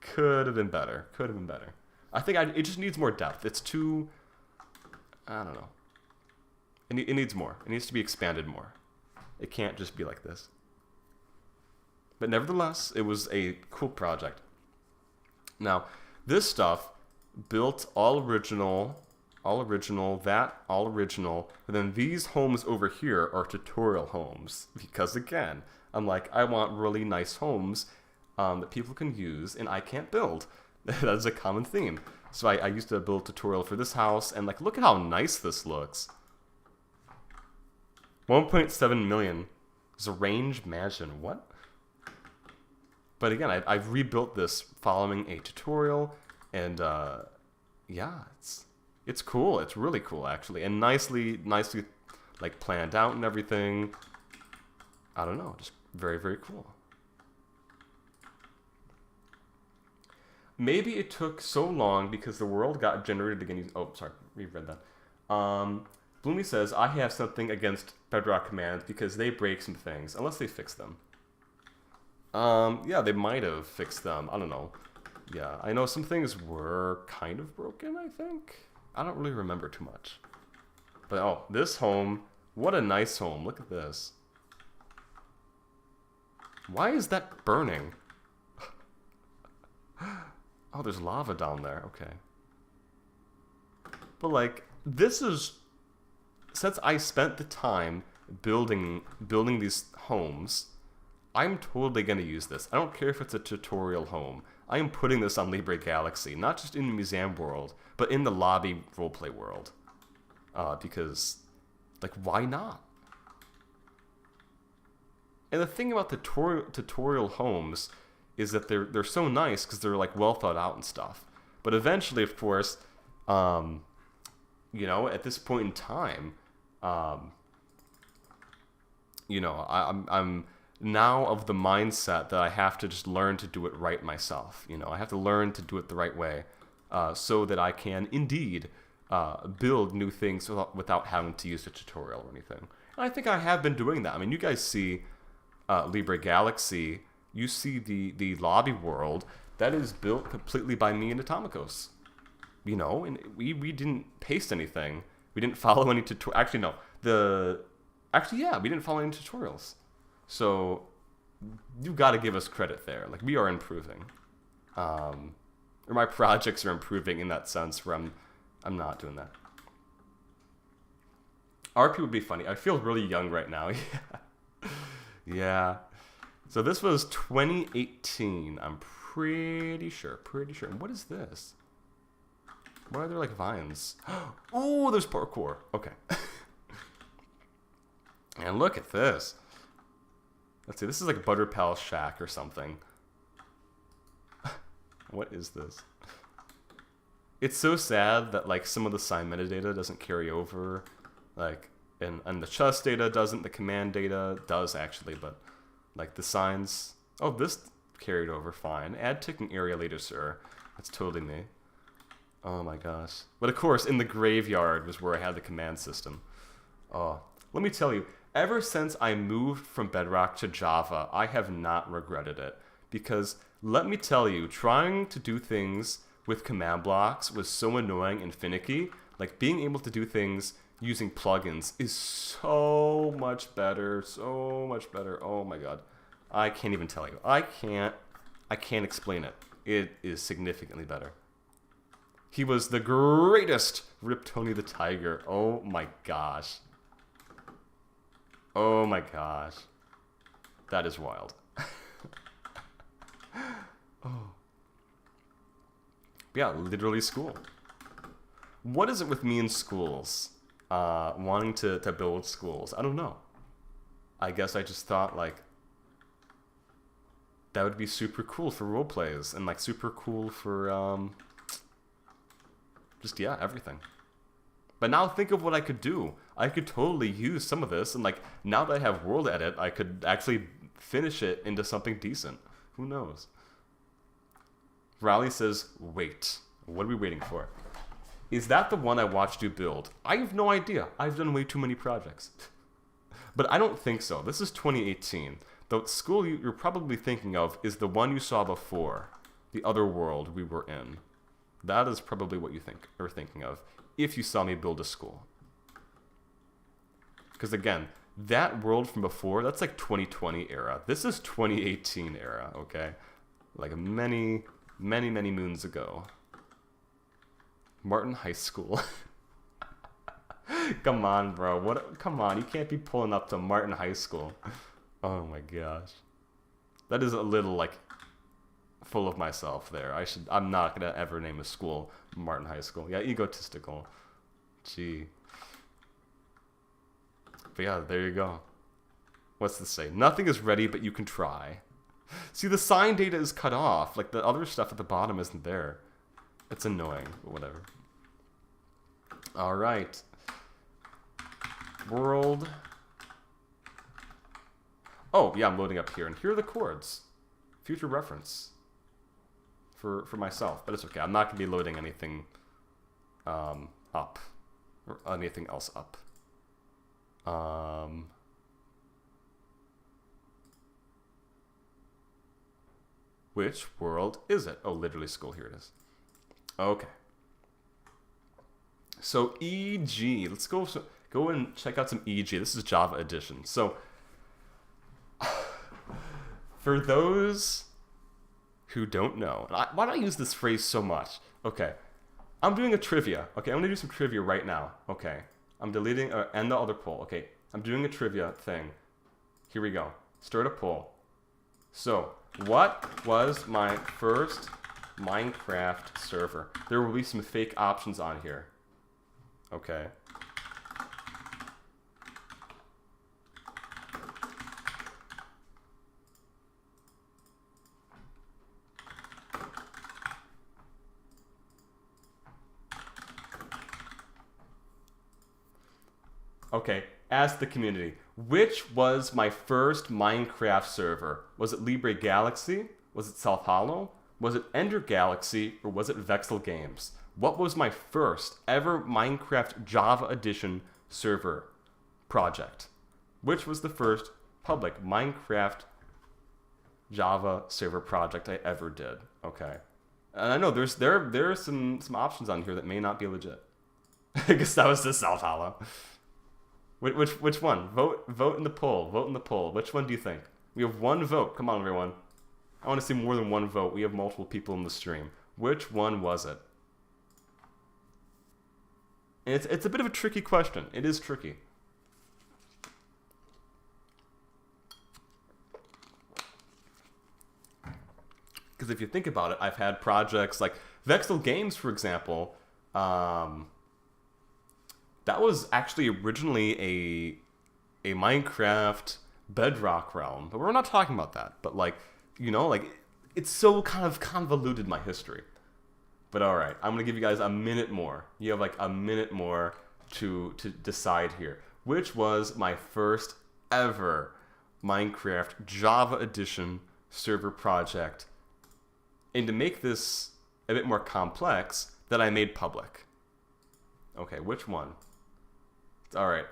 Could have been better. Could have been better. I think it just needs more depth. It's too... I don't know. It needs more. It needs to be expanded more. It can't just be like this. But nevertheless, it was a cool project. Now, this stuff built all original, and then these homes over here are tutorial homes. Because again, I'm like, I want really nice homes that people can use, and I can't build. That's a common theme. So I used to build a tutorial for this house, and like, look at how nice this looks. 1.7 million. It's a range mansion. What? But again, I've rebuilt this following a tutorial, and yeah, it's cool. It's really cool, actually, and nicely like planned out and everything. I don't know, just very, very cool. Maybe it took so long because the world got generated again. Oh, sorry, reread that. Bloomy says, I have something against Bedrock commands because they break some things, unless they fix them. Yeah, they might have fixed them. I don't know. Yeah, I know some things were kind of broken, I think. I don't really remember too much. But, oh, this home, what a nice home. Look at this. Why is that burning? Oh, there's lava down there. Okay. But, like, this is... Since I spent the time building these homes... I'm totally going to use this. I don't care if it's a tutorial home. I am putting this on Libre Galaxy, not just in the museum world, but in the lobby roleplay world. Because, like, why not? And the thing about the tutorial homes is that they're so nice because they're, like, well thought out and stuff. But eventually, of course, you know, at this point in time, you know, I'm now of the mindset that I have to just learn to do it right myself. You know, I have to learn to do it the right way so that I can indeed build new things without having to use a tutorial or anything. And I think I have been doing that. I mean, you guys see Libre Galaxy. You see the lobby world that is built completely by me and Atomicos. You know, and we didn't paste anything. We didn't follow any tutorials. Actually, no. Yeah, we didn't follow any tutorials. So, you got to give us credit there. Like, we are improving. Or my projects are improving in that sense where I'm not doing that. RP would be funny. I feel really young right now. Yeah. So this was 2018. I'm pretty sure. And what is this? Why are there like vines? Oh, there's parkour. Okay. And look at this. Let's see, this is like Butter Pal Shack or something. What is this? It's so sad that like some of the sign metadata doesn't carry over. Like, and the chess data doesn't, the command data does actually, but like the signs... Oh, this carried over, fine. Add ticking area later, sir. That's totally me. Oh my gosh. But of course, in the graveyard was where I had the command system. Oh, let me tell you, ever since I moved from Bedrock to Java, I have not regretted it. Because, let me tell you, trying to do things with command blocks was so annoying and finicky. Like, being able to do things using plugins is so much better, so much better. Oh my god. I can't even tell you. I can't explain it. It is significantly better. He was the greatest! Rip Tony the Tiger. Oh my gosh. Oh my gosh. That is wild. Oh. Yeah, literally school. What is it with me in schools? Wanting to build schools. I don't know. I guess I just thought, like, that would be super cool for role plays and, like, super cool for, just, yeah, everything. But now think of what I could do. I could totally use some of this, and, like, now that I have World Edit, I could actually finish it into something decent. Who knows? Raleigh says, wait. What are we waiting for? Is that the one I watched you build? I have no idea. I've done way too many projects. But I don't think so. This is 2018. The school you're probably thinking of is the one you saw before. The other world we were in. That is probably what you are thinking of if you saw me build a school. Because again, that world from before, that's like 2020 era. This is 2018 era, okay? Like many, many, many moons ago. Martin High School. Come on, bro. What? Come on, you can't be pulling up to Martin High School. Oh my gosh. That is a little, like, full of myself there. I'm not gonna ever name a school Martin High School. Yeah, egotistical. Gee. But yeah, there you go. What's this say? Nothing is ready, but you can try. See, the sign data is cut off. Like, the other stuff at the bottom isn't there. It's annoying, but whatever. Alright. World. Oh, yeah, I'm loading up here. And here are the chords. Future reference. For myself. But it's okay. I'm not going to be loading anything up. Or anything else up. Which world is it? Oh, literally school. Here it is. Okay. So EG, let's go and check out some EG. This is Java Edition. So for those who don't know, why do I use this phrase so much? Okay, I'm doing a trivia. Okay, I'm gonna do some trivia right now. Okay, I'm deleting end the other poll. Okay, I'm doing a trivia thing. Here we go. Start a poll. So, what was my first Minecraft server? There will be some fake options on here. Okay. Okay, ask the community. Which was my first Minecraft server? Was it Libre Galaxy? Was it South Hollow? Was it Ender Galaxy? Or was it Vexel Games? What was my first ever Minecraft Java Edition server project? Which was the first public Minecraft Java server project I ever did? Okay. And I know there are some options on here that may not be legit. I guess that was the South Hollow. Which one? Vote in the poll. Vote in the poll. Which one do you think? We have one vote. Come on, everyone. I want to see more than one vote. We have multiple people in the stream. Which one was it? And it's a bit of a tricky question. It is tricky. Because if you think about it, I've had projects like Vexel Games, for example. That was actually originally a Minecraft Bedrock realm, but we're not talking about that. But like, you know, like it's so kind of convoluted, my history. But all right, I'm gonna give you guys a minute more. You have like a minute more to decide here. Which was my first ever Minecraft Java Edition server project. And to make this a bit more complex, that I made public. Okay, which one? All right.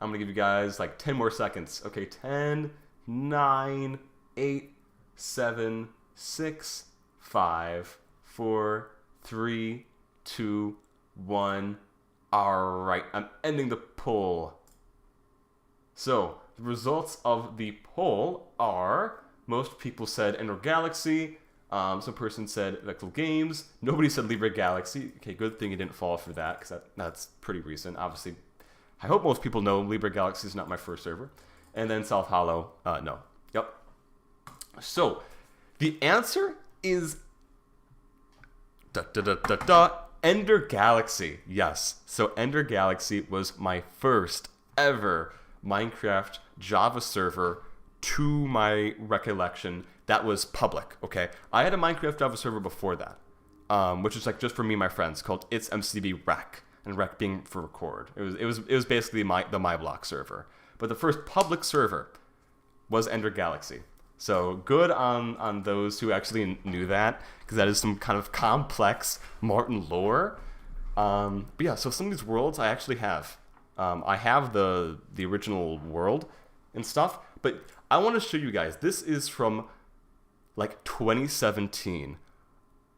I'm going to give you guys like 10 more seconds. Okay, 10, 9, 8, 7, 6, 5, 4, 3, 2, 1. All right, I'm ending the poll. So, the results of the poll are, most people said Libre Galaxy, some person said Vector Games, nobody said Libre Galaxy. Okay, good thing you didn't fall for that, because that's pretty recent. Obviously, I hope most people know Libre Galaxy is not my first server. And then South Hollow, no. Yep. So, the answer is Ender Galaxy. Yes. So Ender Galaxy was my first ever Minecraft Java server, to my recollection, that was public. Okay, I had a Minecraft Java server before that, which was like just for me and my friends, called ItsMCB Rec, and Rec being for record. It was basically the MyBlock server. But the first public server was Ender Galaxy. So good on those who actually knew that, because that is some kind of complex Martin lore. But yeah, so some of these worlds I actually have. I have the original world and stuff, but I want to show you guys. This is from like 2017.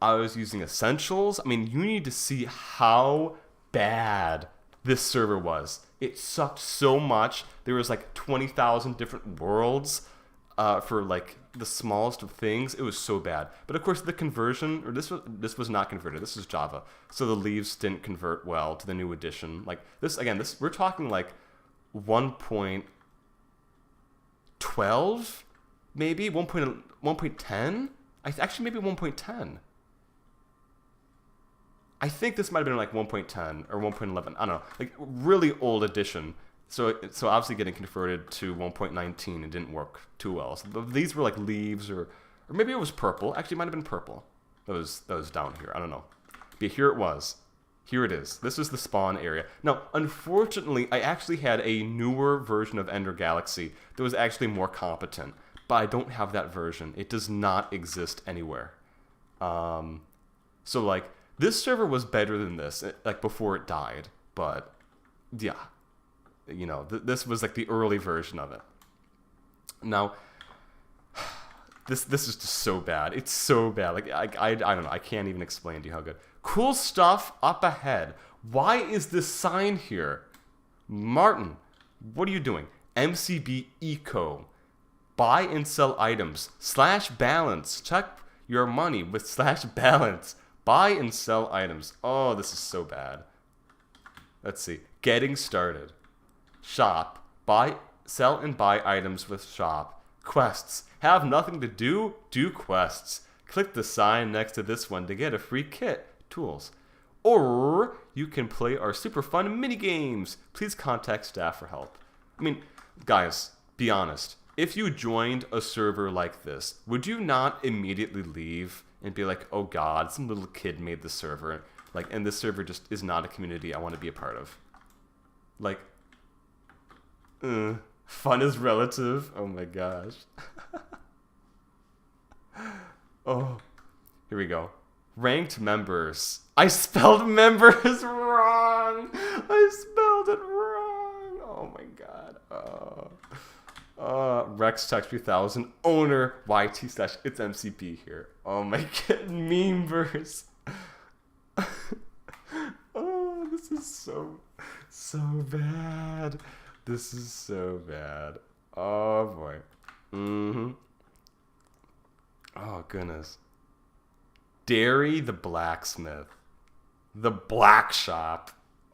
I was using Essentials. I mean, you need to see how bad this server was. It sucked so much. There was like 20,000 different worlds for like the smallest of things. It was so bad. But of course, the conversion, or this was not converted. This is Java, so the leaves didn't convert well to the new edition. Like this again. This we're talking like 1.12, maybe 1.10. Actually maybe 1.10. I think this might have been like 1.10 or 1.11. I don't know. Like really old edition. So obviously getting converted to 1.19, it didn't work too well. So these were like leaves, or maybe it was purple. Actually, it might have been purple. That was down here. I don't know. But here it was. Here it is. This is the spawn area. Now, unfortunately, I actually had a newer version of Ender Galaxy that was actually more competent. But I don't have that version. It does not exist anywhere. So like, this server was better than this, like before it died. But yeah. You know, this was like the early version of it. Now, this is just so bad. It's so bad. Like I don't know. I can't even explain to you how good. Cool stuff up ahead. Why is this sign here? Martin, what are you doing? MCB Eco. Buy and sell items. /balance. Check your money with /balance. Buy and sell items. Oh, this is so bad. Let's see. Getting started. Shop. Sell and buy items with shop. Quests. Have nothing to do? Do quests. Click the sign next to this one to get a free kit. Tools. Or you can play our super fun mini games. Please contact staff for help. I mean, guys, be honest. If you joined a server like this, would you not immediately leave and be like, oh god, some little kid made the server, like, and this server just is not a community I want to be a part of? Like, fun is relative. Oh my gosh. Oh, here we go. Ranked members. I spelled members wrong. I spelled it wrong. Oh my god. Rex Tech 3000 owner YT/ItsMCB here. Oh my god. Memeverse. Oh, this is so bad. This is so bad. Oh boy. Oh goodness. Dairy the blacksmith. The black shop.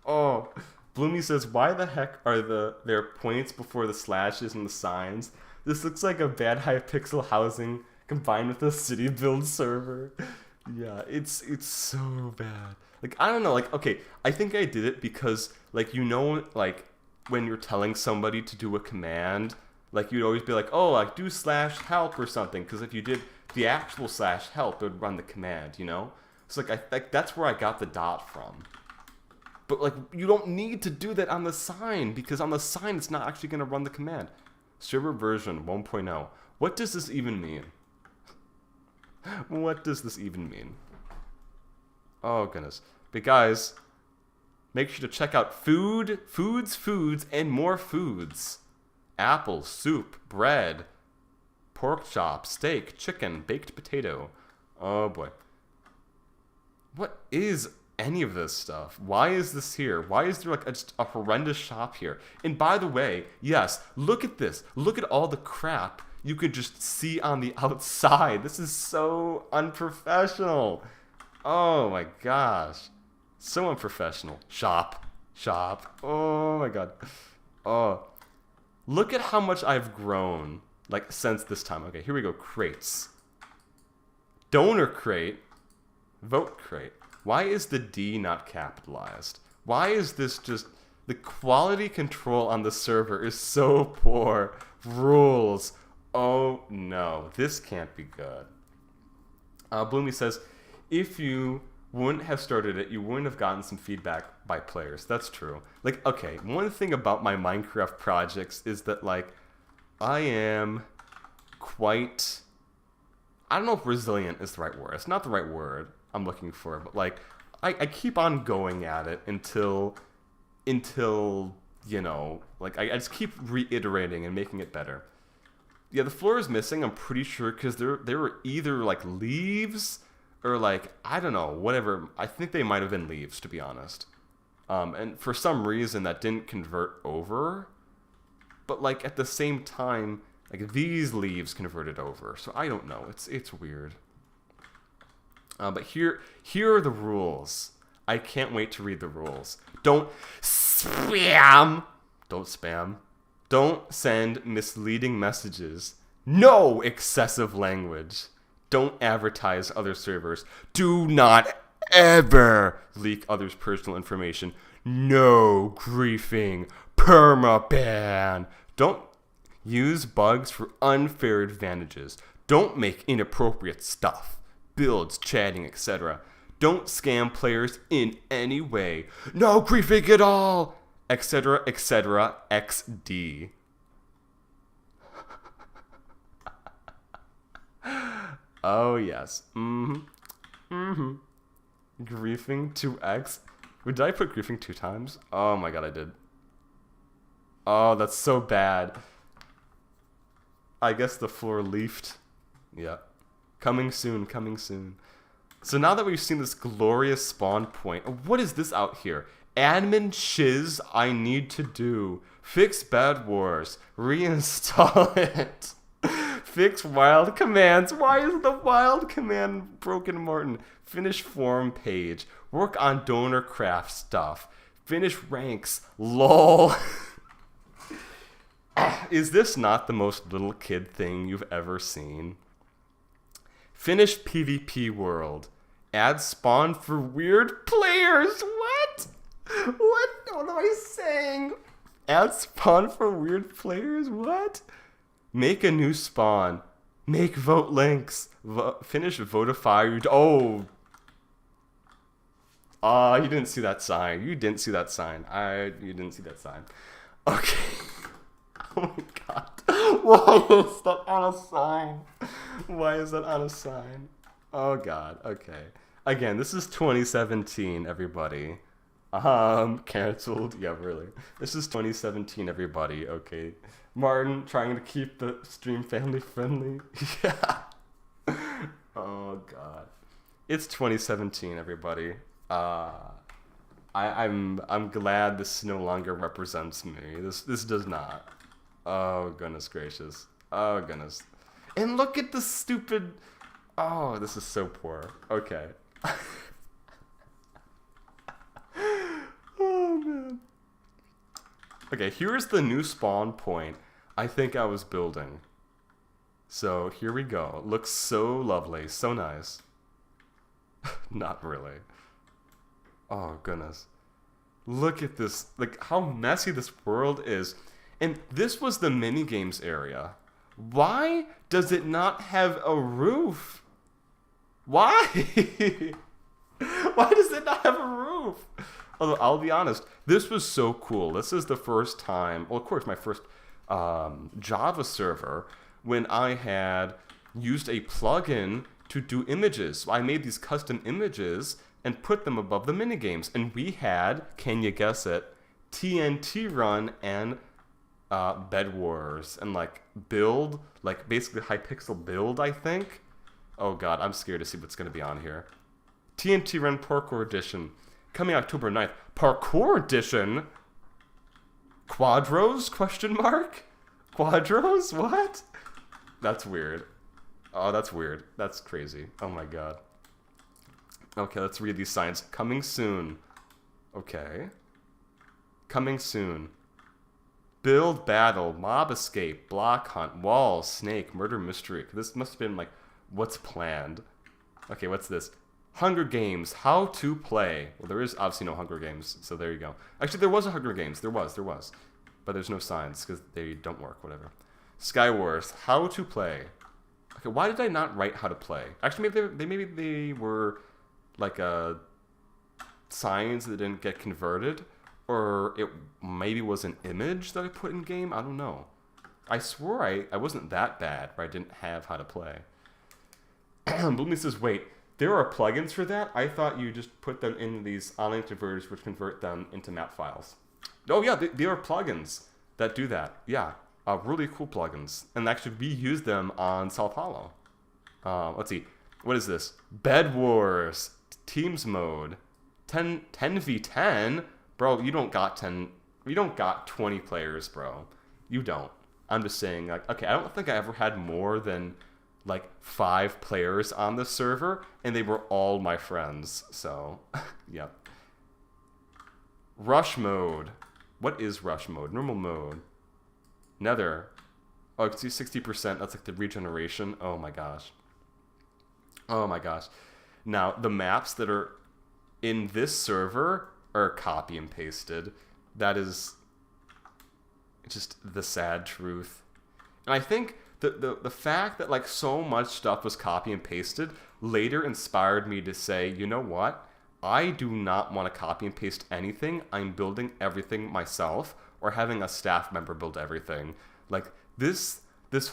Oh, Bloomy says, why the heck are there points before the slashes and the signs? This looks like a bad Hypixel housing combined with a city build server. Yeah, it's so bad. Like, I don't know, like, okay, I think I did it because, like, you know, like, when you're telling somebody to do a command, like, you'd always be like, oh, like, do /help or something, because if you did the actual /help, it would run the command, you know? So, like, that's where I got the dot from. But, like, you don't need to do that on the sign, because on the sign, it's not actually going to run the command. Server version 1.0. What does this even mean? What does this even mean? Oh, goodness. But guys, make sure to check out foods, and more foods. Apple, soup, bread, pork chop, steak, chicken, baked potato. Oh, boy. What is any of this stuff? Why is this here? Why is there like just a horrendous shop here? And by the way, yes, look at this. Look at all the crap you could just see on the outside. This is so unprofessional. Oh my gosh. So unprofessional. Shop. Oh my god. Oh. Look at how much I've grown, like, since this time. Okay, here we go. Crates. Donor crate. Vote crate. Why is the D not capitalized? Why is this just... The quality control on the server is so poor. Rules. Oh no, this can't be good. Bloomy says, if you wouldn't have started it, you wouldn't have gotten some feedback by players. That's true. Like, okay, one thing about my Minecraft projects is that, like, I am quite... I don't know if resilient is the right word. It's not the right word I'm looking for, but, like, I keep on going at it until you know, like, I just keep reiterating and making it better. Yeah, the floor is missing, I'm pretty sure, because there were either, like, leaves or, like, I don't know, whatever. I think they might have been leaves, to be honest. And for some reason, that didn't convert over. But, like, at the same time, like, these leaves converted over. So I don't know. It's weird. But here are the rules. I can't wait to read the rules. Don't spam. Don't spam. Don't send misleading messages. No excessive language. Don't advertise other servers. Do not ever leak others' personal information. No griefing. Permaban. Don't use bugs for unfair advantages. Don't make inappropriate stuff. Builds, chatting, etc. Don't scam players in any way. No griefing at all. Etc. etc. XD. Oh yes. Griefing 2x. Did I put griefing 2 times? Oh my god, I did. Oh, that's so bad. I guess the floor leafed. Yeah. Coming soon, coming soon. So now that we've seen this glorious spawn point, what is this out here? Admin shiz I need to do. Fix Bad Wars. Reinstall it. Fix wild commands. Why is the wild command broken, Martin? Finish forum page. Work on donor craft stuff. Finish ranks. LOL. Is this not the most little kid thing you've ever seen? Finish PvP world. Add spawn for weird players. What? What am I saying? Add spawn for weird players? What? Make a new spawn. Make vote links. Finish votify. Oh. You didn't see that sign. You didn't see that sign. You didn't see that sign. Okay. Oh my god. Why is that on a sign? Why is that on a sign? Oh god. Okay. Again, this is 2017, everybody. Cancelled. Yeah, really. This is 2017, everybody. Okay. Martin trying to keep the stream family friendly. Yeah. Oh god. It's 2017, everybody. I'm glad this no longer represents me. This does not. Oh goodness gracious. Oh goodness. And look at the stupid. Oh, this is so poor. Okay. Oh man. Okay, here's the new spawn point I think I was building. So here we go. Looks so lovely, so nice. Not really. Oh goodness. Look at this, like how messy this world is. And this was the minigames area. Why does it not have a roof? Why? Why does it not have a roof? Although, I'll be honest, this was so cool. This is the first time, well, of course, my first Java server when I had used a plugin to do images. So I made these custom images and put them above the minigames. And we had, can you guess it, TNT Run and Bed Wars and like build, like basically Hypixel build, I think. Oh god, I'm scared to see what's going to be on here. TNT Run Parkour Edition, coming October 9th. Parkour Edition? Quadros? Question mark? Quadros? What? That's weird. Oh, that's weird. That's crazy. Oh my god. Okay, let's read these signs. Coming soon. Okay. Coming soon. Build battle, mob escape, block hunt, walls, snake, murder mystery. This must have been like, what's planned? Okay, what's this? Hunger Games, how to play. Well, there is obviously no Hunger Games, so there you go. Actually, there was a Hunger Games. There was. But there's no signs because they don't work, whatever. Sky Wars, how to play. Okay, why did I not write how to play? Actually, maybe they were like signs that didn't get converted, or it maybe was an image that I put in game. I don't know. I swore I wasn't that bad where I didn't have how to play. Bloomy says, wait, there are plugins for that? I thought you just put them in these online converters which convert them into map files. Oh yeah, there are plugins that do that. Yeah, really cool plugins. And actually we use them on South Hollow. Let's see, what is this? Bed Wars, Teams mode, 10v10? Bro, you don't got 20 players, bro. You don't. I'm just saying, like, okay, I don't think I ever had more than like 5 players on the server, and they were all my friends, so, yep. Rush mode. What is rush mode? Normal mode. Nether. Oh, I can see 60%. That's like the regeneration. Oh my gosh. Oh my gosh. Now, the maps that are in this server are copy and pasted. That is just the sad truth. And I think the fact that like so much stuff was copy and pasted later inspired me to say, you know what? I do not want to copy and paste anything. I'm building everything myself, or having a staff member build everything. Like this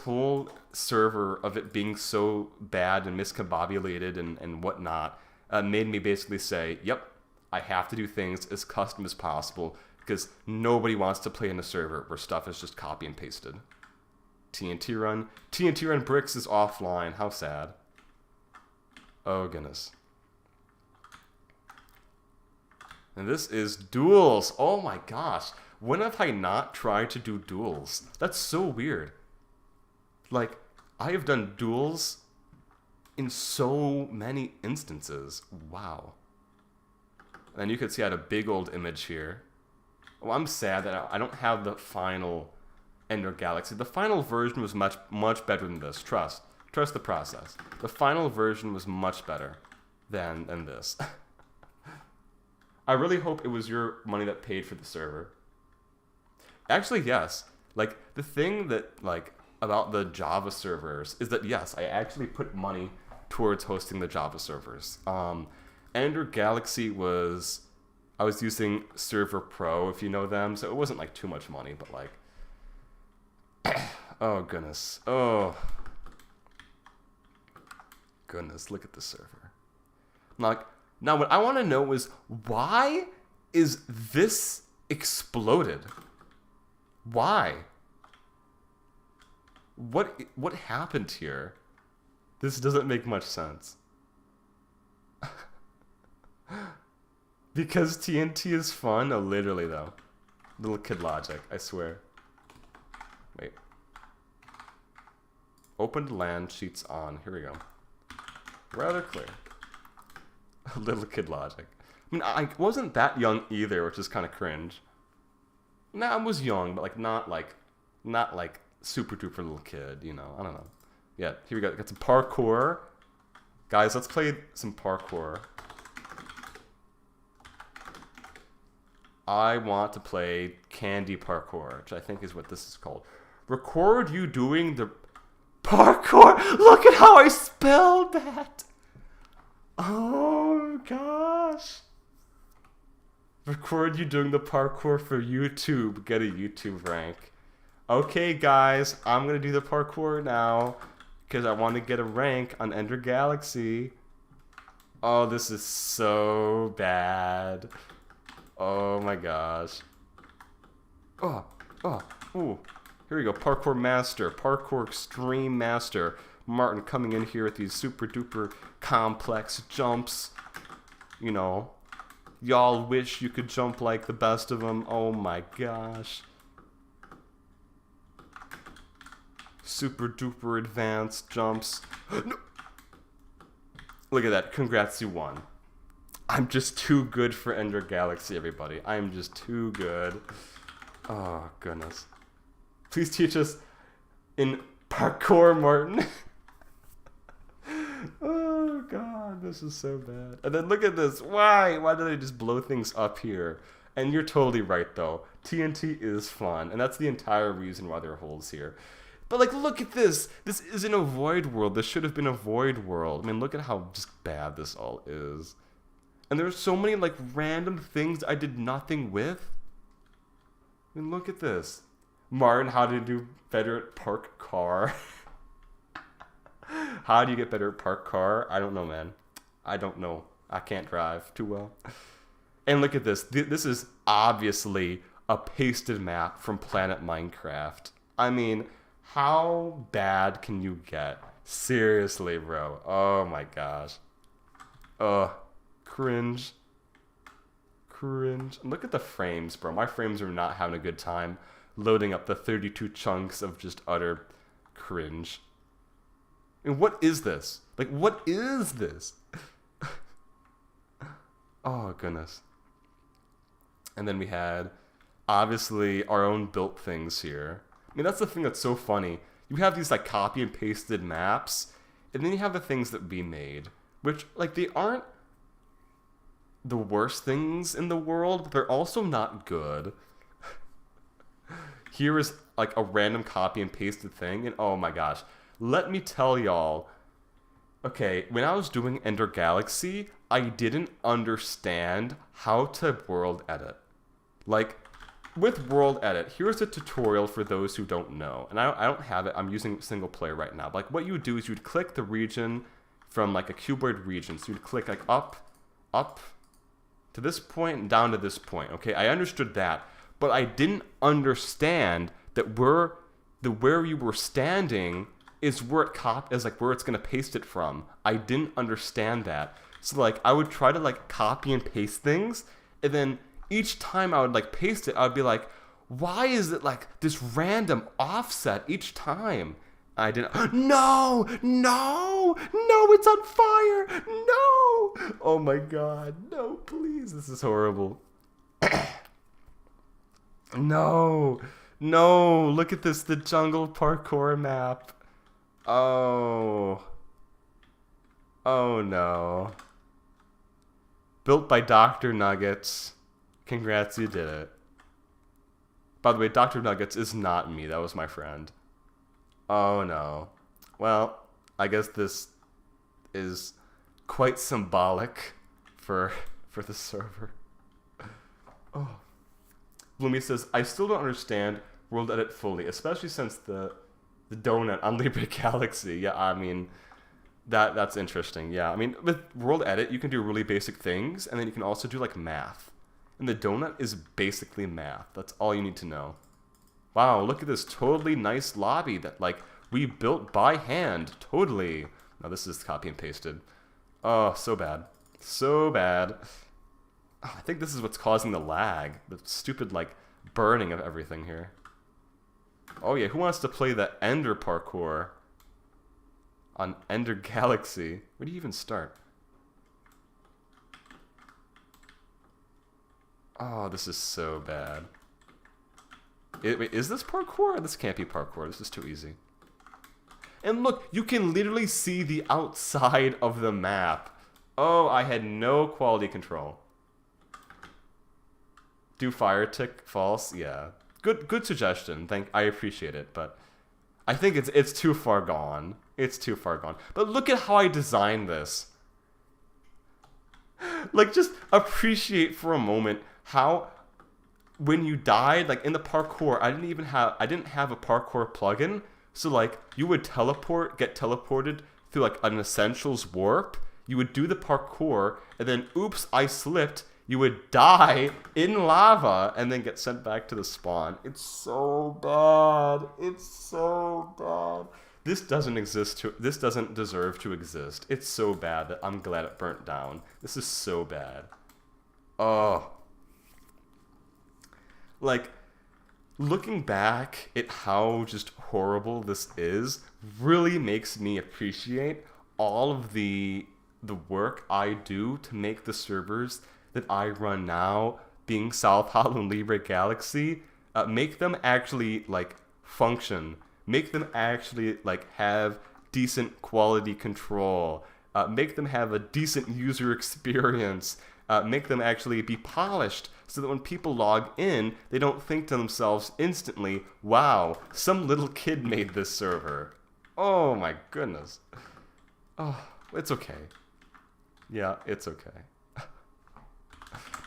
whole server of it being so bad and miscombobulated and whatnot made me basically say, yep, I have to do things as custom as possible because nobody wants to play in a server where stuff is just copy and pasted. TNT Run Bricks is offline. How sad. Oh goodness. And this is duels. Oh my gosh. When have I not tried to do duels? That's so weird. Like, I have done duels in so many instances. Wow. And you can see I had a big old image here. Well, I'm sad that I don't have the final Libre Galaxy. The final version was much better than this. Trust the process. The final version was much better than this. I really hope it was your money that paid for the server. Actually, yes. Like, the thing that, like, about the Java servers is that, yes, I actually put money towards hosting the Java servers. Libre Galaxy was... I was using Server Pro, if you know them, so it wasn't, like, too much money, but, like... oh, goodness. Oh. Goodness, look at the server. Like... Now, what I want to know is, why is this exploded? Why? What happened here? This doesn't make much sense. Because TNT is fun? Oh, literally, though. Little kid logic, I swear. Wait. Opened land, sheets on. Here we go. Rather clear. Little kid logic. I mean, I wasn't that young either, which is kind of cringe. Nah, I was young, but like not like super duper little kid, you know. I don't know. Yeah, here we go. Got some parkour. Guys, let's play some parkour. I want to play candy parkour, which I think is what this is called. Record you doing the parkour. Look at how I spelled that. Oh gosh. Record you doing the parkour for YouTube. Get a YouTube rank. Okay guys, I'm gonna do the parkour now. because I want to get a rank on Ender Galaxy. Oh, this is so bad. Oh my gosh. Ooh. Here we go, Parkour Master, Parkour Extreme Master. Martin coming in here with these super duper complex jumps. You know, y'all wish you could jump like the best of them. Oh my gosh. Super duper advanced jumps. No. Look at that, congrats, you won. I'm just too good for Ender Galaxy, everybody. I'm just too good. Oh, goodness. Please teach us in parkour, Martin. Oh, God, this is so bad. And then look at this. Why? Why did I just blow things up here? And you're totally right, though. TNT is fun, and that's the entire reason why there are holes here. But, like, look at this. This isn't a void world. This should have been a void world. I mean, look at how just bad this all is. And there's so many, like, random things I did nothing with. I mean, look at this. Martin, how to do better at park car. How do you get better at park car? I don't know, man. I don't know. I can't drive too well. And look at this. This is obviously a pasted map from Planet Minecraft. I mean, how bad can you get? Seriously, bro. Oh my gosh. Cringe. Cringe. Look at the frames, bro. My frames are not having a good time loading up the 32 chunks of just utter cringe. And what is this? Like, what is this? Oh, goodness. And then we had, obviously, our own built things here. I mean, that's the thing that's so funny. You have these, like, copy and pasted maps, and then you have the things that we made, which, like, they aren't the worst things in the world, but they're also not good. Here is, like, a random copy and pasted thing, and oh my gosh. Let me tell y'all, okay, when I was doing Ender Galaxy, I didn't understand how to world edit. Like, with world edit, here's a tutorial for those who don't know. And I don't have it, I'm using single player right now. Like, what you would do is you'd click the region from, like, a cuboid region. So you'd click, like, up to this point and down to this point. Okay, I understood that. But I didn't understand that where you were standing is where it's gonna paste it from. I didn't understand that. So, like, I would try to, like, copy and paste things, and then each time I would, like, paste it, I would be like, why is it, like, this random offset each time? I didn't. No, it's on fire. No. Oh my God. No, please. This is horrible. No. Look at this. The jungle parkour map. Oh no. Built by Dr. Nuggets. Congrats, you did it. By the way, Dr. Nuggets is not me. That was my friend. Oh no. Well, I guess this is quite symbolic for the server. Oh. Bloomy says, I still don't understand world edit fully, especially since the donut on Libre Galaxy. Yeah, I mean, that's interesting. Yeah, I mean, with world edit, you can do really basic things, and then you can also do, like, math. And the donut is basically math. That's all you need to know. Wow, look at this totally nice lobby that, like, we built by hand. Totally. Now this is copy and pasted. Oh, so bad. So bad. Oh, I think this is what's causing the lag. The stupid, like, burning of everything here. Oh yeah, who wants to play the Ender parkour on Ender Galaxy? Where do you even start? Oh, this is so bad. Wait, is this parkour? This can't be parkour. This is too easy. And look, you can literally see the outside of the map. Oh, I had no quality control. Do fire tick false? Yeah. Good suggestion. I appreciate it, but I think it's too far gone. It's too far gone. But look at how I designed this. Like, just appreciate for a moment how when you died, like in the parkour, I didn't have a parkour plugin, So like you would get teleported through like an essentials warp. You would do the parkour, and then oops, I slipped. You would die in lava and then get sent back to the spawn. It's so bad. It's so bad. This doesn't deserve to exist. It's so bad that I'm glad it burnt down. This is so bad. Oh. Like, looking back at how just horrible this is really makes me appreciate all of the work I do to make the servers that I run now, being South Hollow and Libre Galaxy, make them actually like function, make them actually like have decent quality control, make them have a decent user experience, make them actually be polished, so that when people log in, they don't think to themselves instantly, wow, some little kid made this server. Oh my goodness. Oh, it's okay. Yeah, it's okay.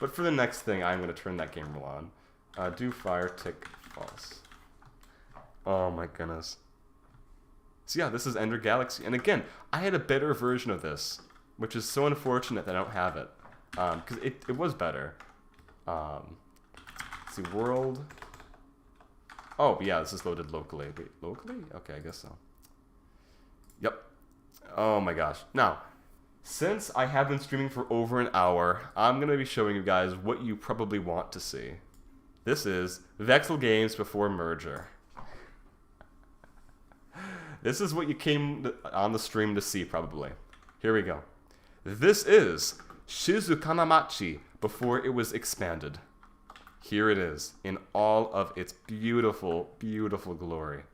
But for the next thing, I'm going to turn that game on. Do fire tick false. Oh my goodness. So yeah, this is Ender Galaxy. And again, I had a better version of this, which is so unfortunate that I don't have it. Because it was better. Let's see, world. Oh, yeah, this is loaded locally. Wait, locally? Okay, I guess so. Yep. Oh my gosh. Now, since I have been streaming for over an hour, I'm going to be showing you guys what you probably want to see. This is Vexel Games before merger. This is what you came on the stream to see, probably. Here we go. This is Shizukanamachi before it was expanded. Here it is, in all of its beautiful, beautiful glory.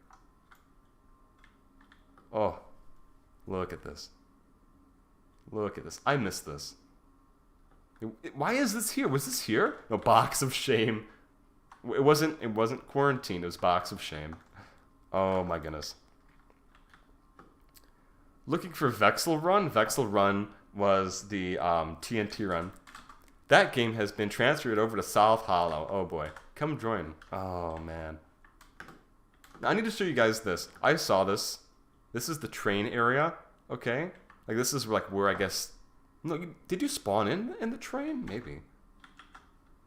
Oh, look at this. Look at this. I miss this. Why is this here? Was this here? No, box of shame. It wasn't quarantine. It was box of shame. Oh my goodness. Looking for Vexel Run. Vexel Run was the TNT run. That game has been transferred over to South Hollow. Oh boy. Come join. Oh man. Now I need to show you guys this. I saw this. This is the train area. Okay. Like this is like where I guess. No, did you spawn in the train? Maybe.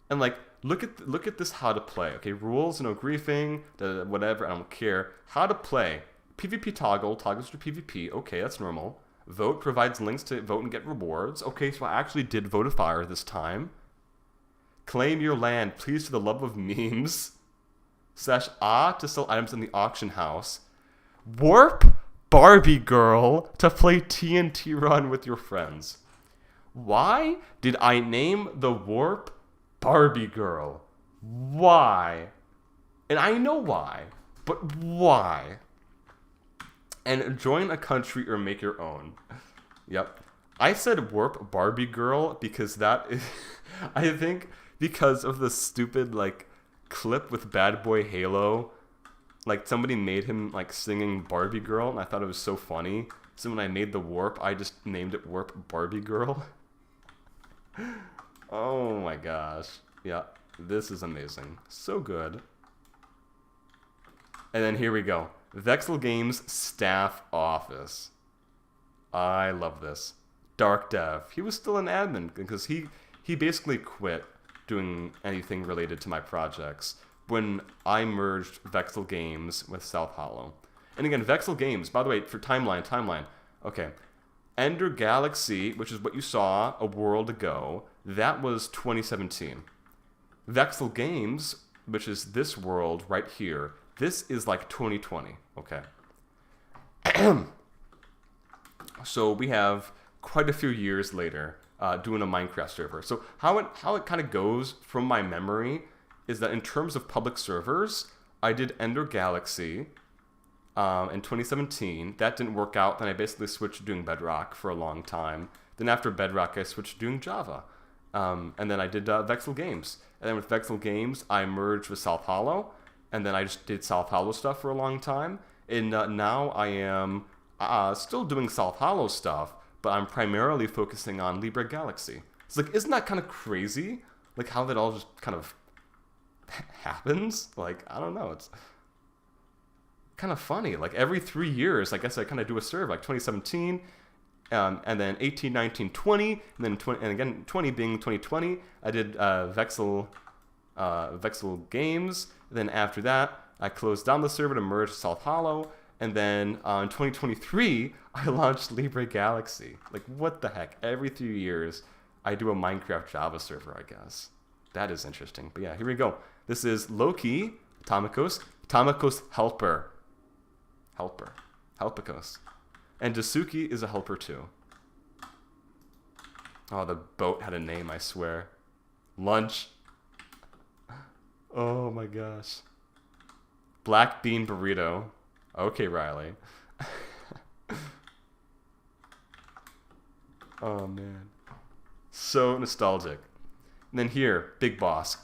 And like look at this how to play. Okay, rules, no griefing, whatever. I don't care. How to play. PvP toggles to PvP. Okay, that's normal. Vote provides links to vote and get rewards. Okay, so I actually did votifier this time. Claim your land, please, to the love of memes. /A to sell items in the auction house. Warp Barbie Girl to play TNT Run with your friends. Why did I name the warp Barbie Girl? Why? And I know why, but why? And join a country or make your own. Yep. I said warp Barbie Girl because that is, I think because of the stupid like clip with Bad Boy Halo. Like somebody made him like singing Barbie Girl and I thought it was so funny. So when I made the warp, I just named it Warp Barbie Girl. Oh my gosh. Yeah, this is amazing. So good. And then here we go. Vexel Games staff office. I love this. Dark Dev. He was still an admin because he basically quit doing anything related to my projects when I merged Vexel Games with South Hollow. And again, Vexel Games, by the way, for timeline. Okay. Ender Galaxy, which is what you saw a world ago, that was 2017. Vexel Games, which is this world right here, this is like 2020, okay? So we have quite a few years later doing a Minecraft server. So how it kind of goes from my memory is that in terms of public servers, I did Ender Galaxy in 2017. That didn't work out. Then I basically switched to doing Bedrock for a long time. Then after Bedrock, I switched to doing Java. And then I did Vexel Games. And then with Vexel Games, I merged with South Hollow. And then I just did South Hollow stuff for a long time. And now I am still doing South Hollow stuff, but I'm primarily focusing on Libre Galaxy. It's like, isn't that kind of crazy? Like how that all just kind of happens? Like, I don't know. kind of funny. Like every 3 years, I guess I kind of do a survey, like 2017, and then 18, 19, 20, and then 20, and again 20 being 2020. I did Vexel Games. Then after that, I closed down the server to merge South Hollow. And then in 2023, I launched Libre Galaxy. Like, what the heck? Every 3 years, I do a Minecraft Java server, I guess. That is interesting. But yeah, here we go. This is Loki, Tamikos Helper. Helpicos. And Dasuki is a helper too. Oh, the boat had a name, I swear. Lunch. Oh my gosh. Black bean burrito. Okay, Riley. Oh man. So nostalgic. And then here, big boss.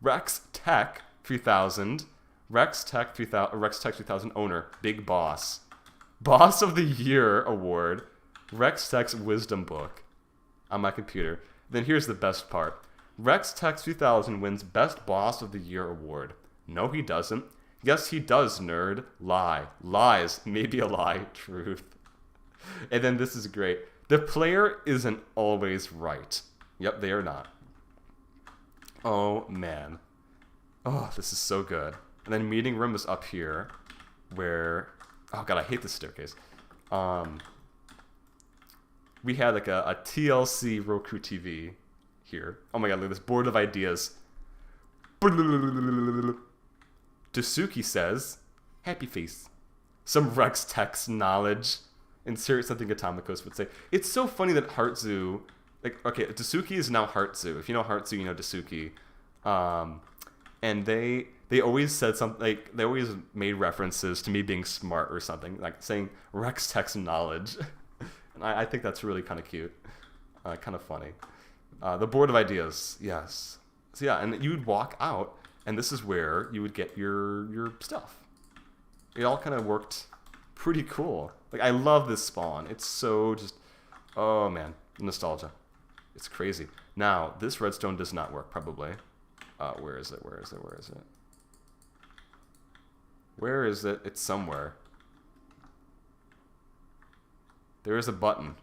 Rex Tech 3000. Rex Tech 3000 owner. Big boss. Boss of the Year award. Rex Tech's wisdom book. On my computer. Then here's the best part. Rex Tech 3000 wins Best Boss of the Year award. No, he doesn't. Yes, he does, nerd. Lie. Lies. Maybe a lie. Truth. And then this is great. The player isn't always right. Yep, they are not. Oh, man. Oh, this is so good. And then meeting room is up here where... Oh, God, I hate this staircase. We had like a TLC Roku TV here. Oh my God, look at this board of ideas. Dasuki says, happy face. Some Rex Tech's knowledge. Insert something Atomicos would say. It's so funny that Heartzu, like, okay, Dasuki is now Heartzu. If you know Heartzu, you know Dasuki. And they always said something, like, they always made references to me being smart or something, like saying Rex Tech's knowledge. And I think that's really kind of cute. Kind of funny. The board of ideas, yes. So yeah, and you'd walk out, and this is where you would get your stuff. It all kind of worked pretty cool. Like, I love this spawn. It's so just, oh man, nostalgia. It's crazy. Now, this redstone does not work, probably. Where is it? Where is it? Where is it? Where is it? It's somewhere. There is a button.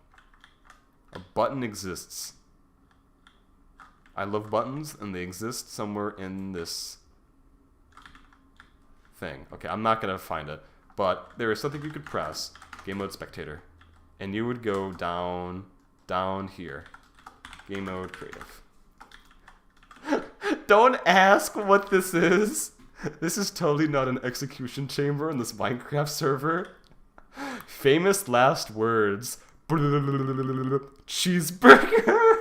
A button exists. I love buttons, and they exist somewhere in this thing. Okay, I'm not going to find it. But there is something you could press. Game mode spectator. And you would go down here. Game mode creative. Don't ask what this is. This is totally not an execution chamber in this Minecraft server. Famous last words. Cheeseburger.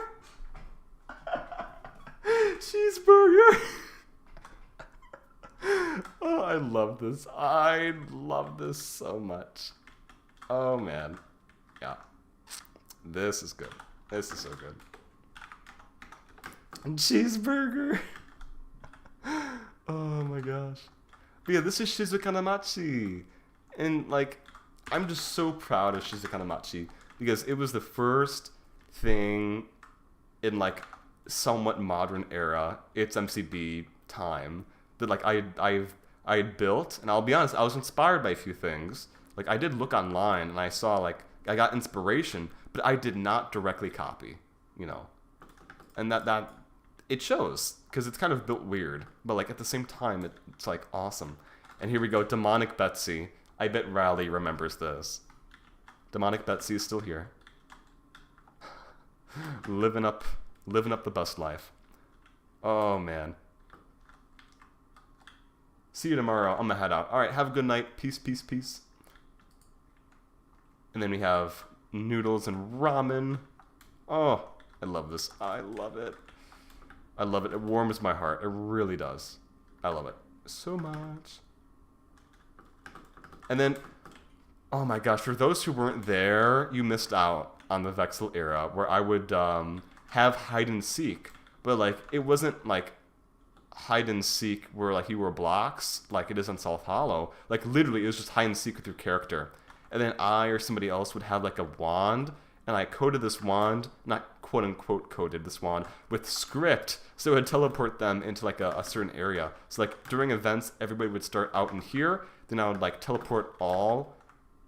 Cheeseburger. Oh, I love this. I love this so much. Oh, man. Yeah. This is good. This is so good. Cheeseburger. Oh my gosh. But yeah, this is Shizukanamachi. And like, I'm just so proud of Shizukanamachi because it was the first thing in like somewhat modern era, ItsMCB time, that like I built. And I'll be honest, I was inspired by a few things. Like, I did look online and I saw like, I got inspiration, but I did not directly copy, you know. And that it shows, because it's kind of built weird, but like at the same time, it's like awesome. And here we go, Demonic Betsy. I bet Riley remembers this. Demonic Betsy is still here. living up the best life. Oh man. See you tomorrow. I'm gonna head out. All right, have a good night. Peace, peace, peace. And then we have noodles and ramen. Oh, I love this. I love it. I love it. It warms my heart. It really does. I love it so much. And then, oh my gosh, for those who weren't there, you missed out on the Vexel era where I would have hide and seek. But like, it wasn't like hide and seek where like you were blocks like it is on South Hollow. Like literally, it was just hide and seek with your character. And then I or somebody else would have like a wand, and I coded this wand, not quote unquote coded this wand, with script, so it would teleport them into like a certain area. So like during events, everybody would start out in here, then I would like teleport all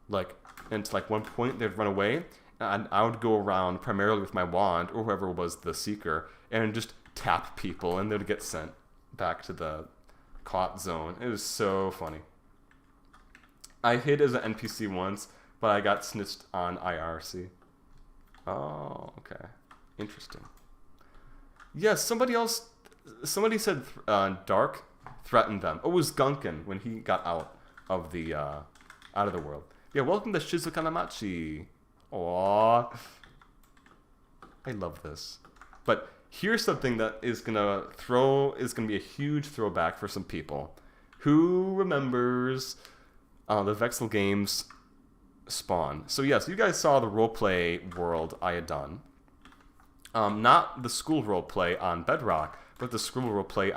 like into like one point. They'd run away, and I would go around primarily with my wand or whoever was the seeker and just tap people, and they'd get sent back to the caught zone. It was so funny. I hid as an NPC once, but I got snitched on IRC. Oh, okay. Interesting. Yes, somebody said Dark threatened them. Oh, it was Gunkin when he got out of the world. Yeah, welcome to Shizukanamachi. Aww. I love this. But here's something that is gonna be a huge throwback for some people. Who remembers the Vexel Games spawn? So yes, you guys saw the roleplay world I had done. Not the school roleplay on Bedrock, but the school roleplay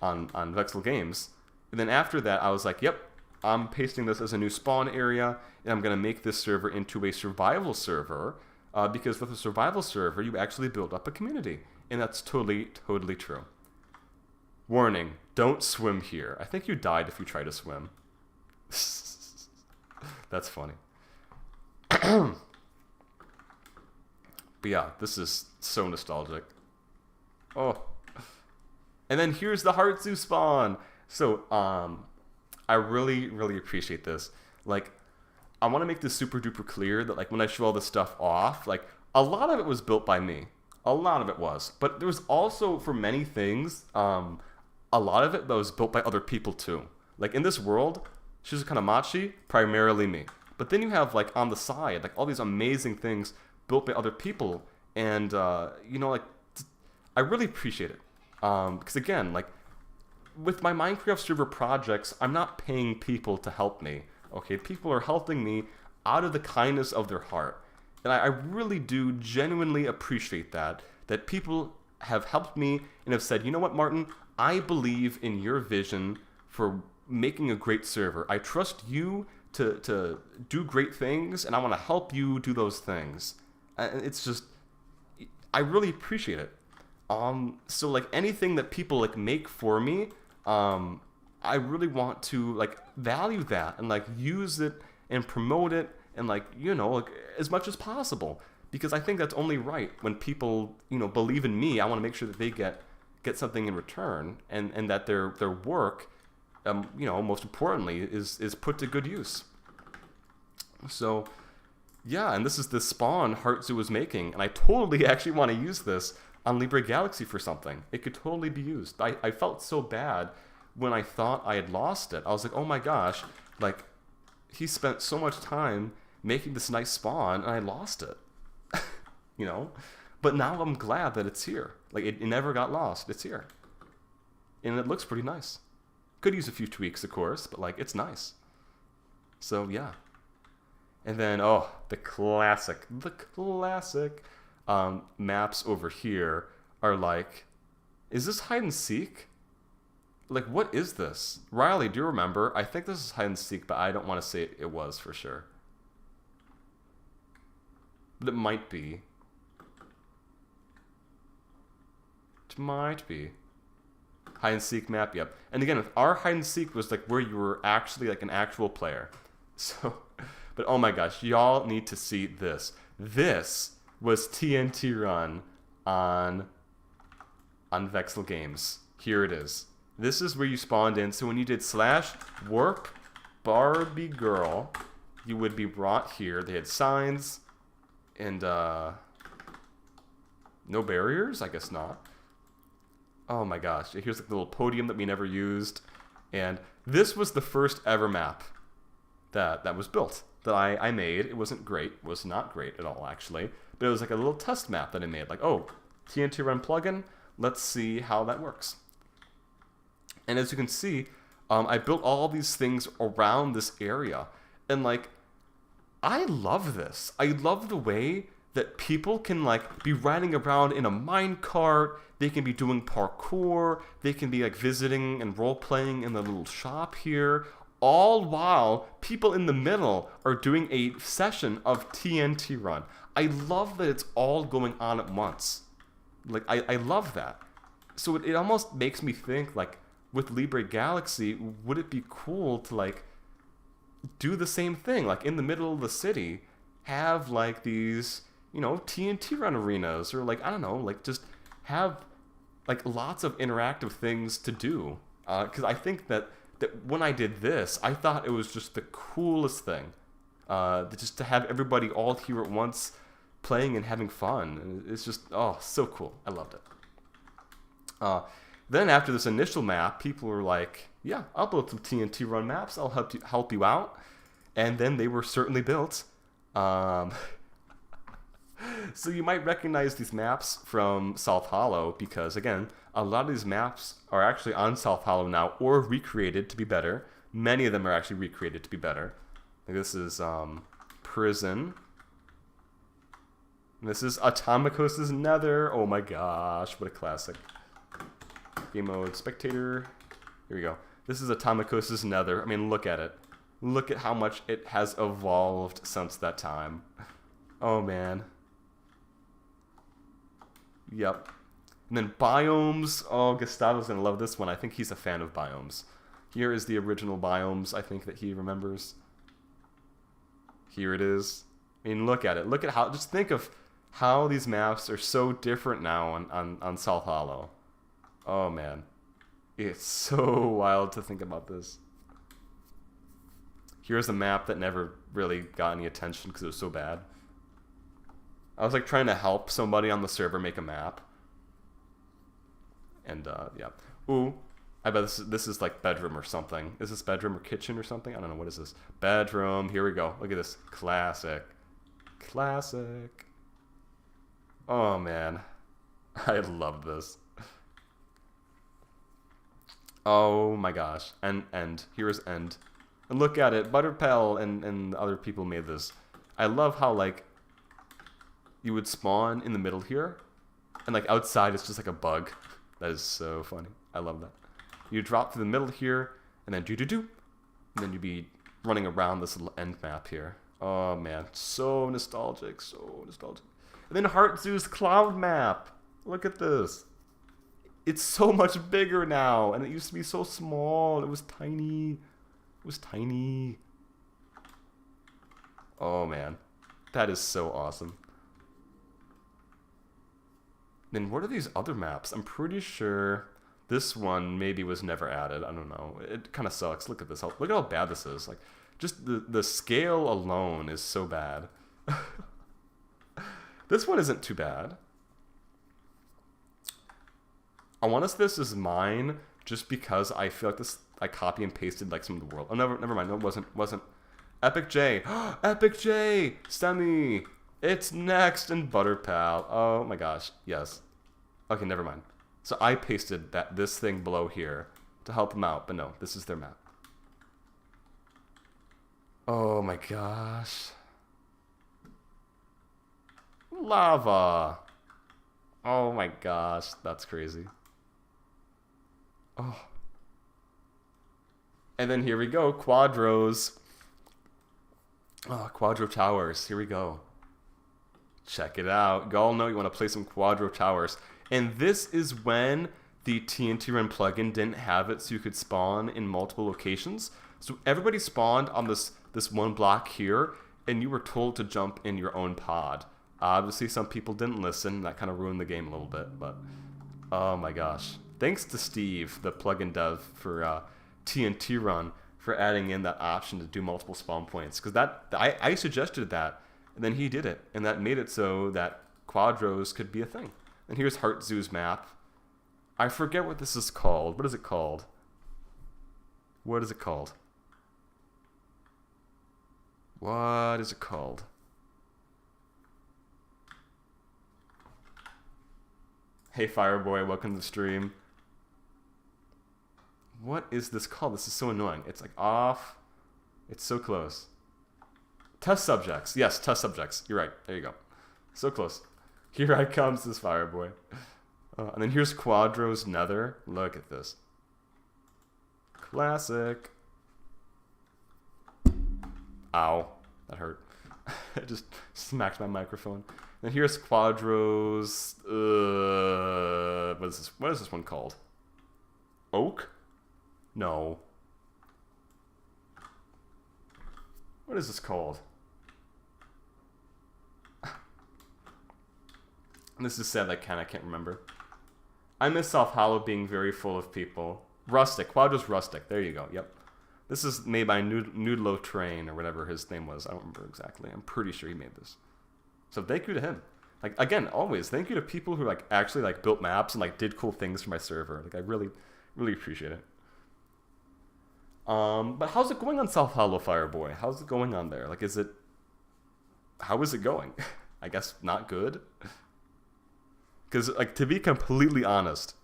on Vexel Games. And then after that, I was like, yep, I'm pasting this as a new spawn area, and I'm going to make this server into a survival server, because with a survival server, you actually build up a community. And that's totally, totally true. Warning, don't swim here. I think you died if you try to swim. That's funny. But yeah, this is so nostalgic. Oh. And then here's the Heartzu spawn. So, I really, really appreciate this. Like, I want to make this super duper clear that, like, when I show all this stuff off, like, a lot of it was built by me. A lot of it was. But there was also, for many things, a lot of it that was built by other people, too. Like, in this world, Shizukanamachi, primarily me. But then you have, like, on the side, like, all these amazing things built by other people. And, you know, like, I really appreciate it. Because, again, like, with my Minecraft server projects, I'm not paying people to help me. Okay, people are helping me out of the kindness of their heart. And I really do genuinely appreciate that people have helped me and have said, you know what, Martin, I believe in your vision for making a great server. I trust you to do great things, and I want to help you do those things. It's just, I really appreciate it. So like anything that people like make for me, I really want to like value that and like use it and promote it and like, you know, like as much as possible, because I think that's only right. When people, you know, believe in me, I want to make sure that they get something in return, and that their work, you know, most importantly is put to good use. So yeah, and this is the spawn Heartzu was making, and I totally actually want to use this on Libre Galaxy for something. It could totally be used. I felt so bad when I thought I had lost it. I was like, oh my gosh, like, he spent so much time making this nice spawn, and I lost it. You know? But now I'm glad that it's here. Like, it never got lost. It's here. And it looks pretty nice. Could use a few tweaks, of course, but, like, it's nice. So, yeah. And then, oh, the classic maps over here are like, is this hide and seek? Like, what is this? Riley, do you remember? I think this is hide and seek, but I don't want to say it was for sure. But it might be. It might be. Hide and seek map, yep. And again, our hide and seek was like where you were actually like an actual player. So, but oh my gosh, y'all need to see this. This was TNT Run on Vexel Games. Here it is. This is where you spawned in. So when you did /warp Barbie girl, you would be brought here. They had signs and no barriers? I guess not. Oh my gosh. Here's like the little podium that we never used. And this was the first ever map that was built, that I made. It wasn't great. It was not great at all, actually. But it was like a little test map that I made. Like, oh, TNT Run plugin. Let's see how that works. And as you can see, I built all these things around this area. And like, I love this. I love the way that people can like be riding around in a minecart. They can be doing parkour. They can be like visiting and role-playing in the little shop here. All while people in the middle are doing a session of TNT Run. I love that it's all going on at once. Like, I love that. So it almost makes me think, like, with Libre Galaxy, would it be cool to, like, do the same thing. Like in the middle of the city, have like these, you know, TNT run arenas, or like, I don't know, like just have like lots of interactive things to do. Because I think that when I did this, I thought it was just the coolest thing. Just to have everybody all here at once playing and having fun. It's just, oh, so cool. I loved it. Then after this initial map, people were like, yeah, I'll build some TNT run maps. I'll help you out. And then they were certainly built. So you might recognize these maps from South Hollow because, again, a lot of these maps are actually on South Hollow now or recreated to be better. Many of them are actually recreated to be better. Like this is Prison. This is Atomicos' Nether. Oh my gosh, what a classic. Game mode, spectator. Here we go. This is Atomicos' Nether. I mean, look at it. Look at how much it has evolved since that time. Oh man. Yep. And then biomes. Oh, Gustavo's gonna love this one. I think he's a fan of biomes. Here is the original biomes, I think, that he remembers. Here it is. I mean, look at it. Look at how, just think of how these maps are so different now on South Hollow. Oh man. It's so wild to think about this. Here's a map that never really got any attention because it was so bad. I was like trying to help somebody on the server make a map. And yeah. Ooh, I bet this is like bedroom or something. Is this bedroom or kitchen or something? I don't know. What is this? Bedroom. Here we go. Look at this. Classic. Classic. Oh man. I love this. Oh my gosh. End. Here's end. And look at it. Butterpal and other people made this. I love how like you would spawn in the middle here, and like outside it's just like a bug. That is so funny. I love that. You drop through the middle here, and then do, and then you'd be running around this little end map here. Oh man, so nostalgic, so nostalgic. And then Heartzoo's cloud map. Look at this. It's so much bigger now, and it used to be so small. It was tiny. It was tiny. Oh man, that is so awesome. Then what are these other maps? I'm pretty sure this one maybe was never added. I don't know. It kind of sucks. Look at this. Look at how bad this is. Like, just the scale alone is so bad. This one isn't too bad. I want to say this is mine just because I feel like this I copy and pasted like some of the world. Oh, never mind. No, it wasn't. Epic J. Epic J. Stemmy. It's next in Butterpal. Oh my gosh. Yes. Okay, never mind. So I pasted this thing below here to help them out, but no, this is their map. Oh my gosh. Lava. Oh my gosh, that's crazy. Oh. And then here we go, Quadros. Oh, Quadro Towers. Here we go. Check it out. You all know you want to play some Quadro Towers. And this is when the TNT Run plugin didn't have it so you could spawn in multiple locations. So everybody spawned on this one block here, and you were told to jump in your own pod. Obviously, some people didn't listen. That kind of ruined the game a little bit, but oh my gosh. Thanks to Steve, the plugin dev for TNT Run, for adding in that option to do multiple spawn points. Because I suggested that, and then he did it, and that made it so that Quadros could be a thing. And here's Heartzoo's map. I forget what this is called. What is it called? What is it called? What is it called? Hey Fireboy, welcome to the stream. What is this called? This is so annoying. It's like off. It's so close. Test subjects. Yes, test subjects. You're right. There you go. So close. Here I comes this Fireboy. And then here's Quadro's Nether. Look at this. Classic. Ow. That hurt. I just smacked my microphone. And here's Quadro's... what is this? What is this one called? Oak? No. What is this called? This is sad. I can't remember. I miss South Hollow being very full of people. Rustic. Quadra's Rustic. There you go. Yep. This is made by Noodlo Train or whatever his name was. I don't remember exactly. I'm pretty sure he made this. So thank you to him. Like, again, always thank you to people who like actually like built maps and like did cool things for my server. Like, I really appreciate it. But how's it going on South Hollow, Fireboy? How's it going on there? Like, how is it going? I guess not good. Because, like, to be completely honest,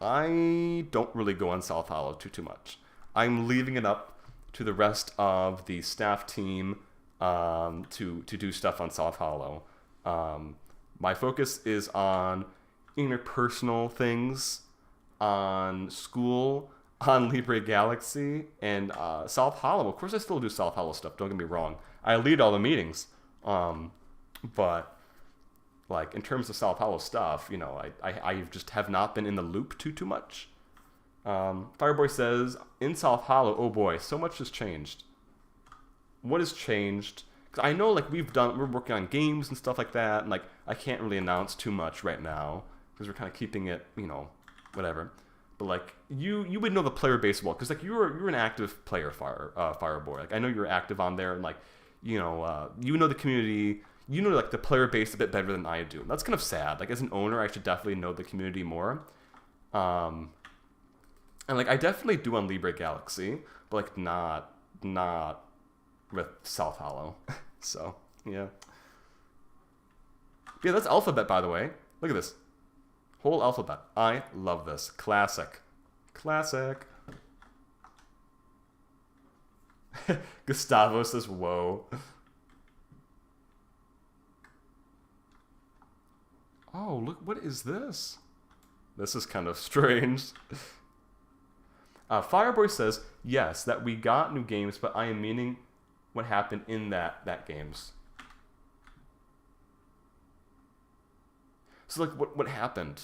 I don't really go on South Hollow too much. I'm leaving it up to the rest of the staff team to do stuff on South Hollow. My focus is on interpersonal things, on school, on Libre Galaxy, and South Hollow. Of course, I still do South Hollow stuff, don't get me wrong. I lead all the meetings, but... like, in terms of South Hollow stuff, you know, I just have not been in the loop too much. Fireboy says, in South Hollow, oh boy, so much has changed. What has changed? Because I know, like, we're working on games and stuff like that, and, like, I can't really announce too much right now, because we're kind of keeping it, you know, whatever. But, like, you would know the player base well, because, like, you're an active player, Fireboy. Like, I know you're active on there, and, like, you know the community... you know, like, the player base a bit better than I do. That's kind of sad. Like, as an owner, I should definitely know the community more. And, like, I definitely do on Libre Galaxy, but, like, not with South Hollow. So, yeah. Yeah, that's Alphabet, by the way. Look at this. Whole Alphabet. I love this. Classic. Classic. Gustavo says, whoa. Oh, look, what is this? This is kind of strange. Fireboy says, yes, that we got new games, but I am meaning what happened in that games. So, like, what happened?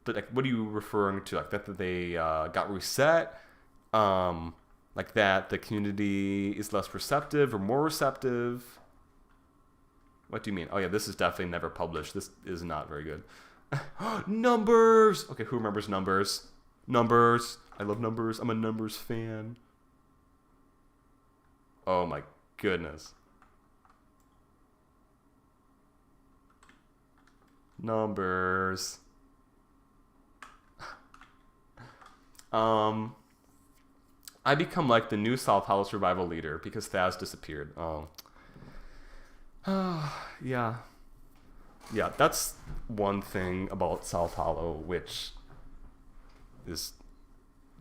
But, like, what are you referring to? Like, that they got reset? Like, that the community is less receptive or more receptive? What do you mean? Oh, yeah, this is definitely never published. This is not very good. Numbers! Okay, who remembers Numbers? Numbers. I love Numbers. I'm a Numbers fan. Oh, my goodness. Numbers. I become, like, the new South Hollow survival leader because Thaz disappeared. Oh. Yeah. Yeah, that's one thing about South Hollow, which is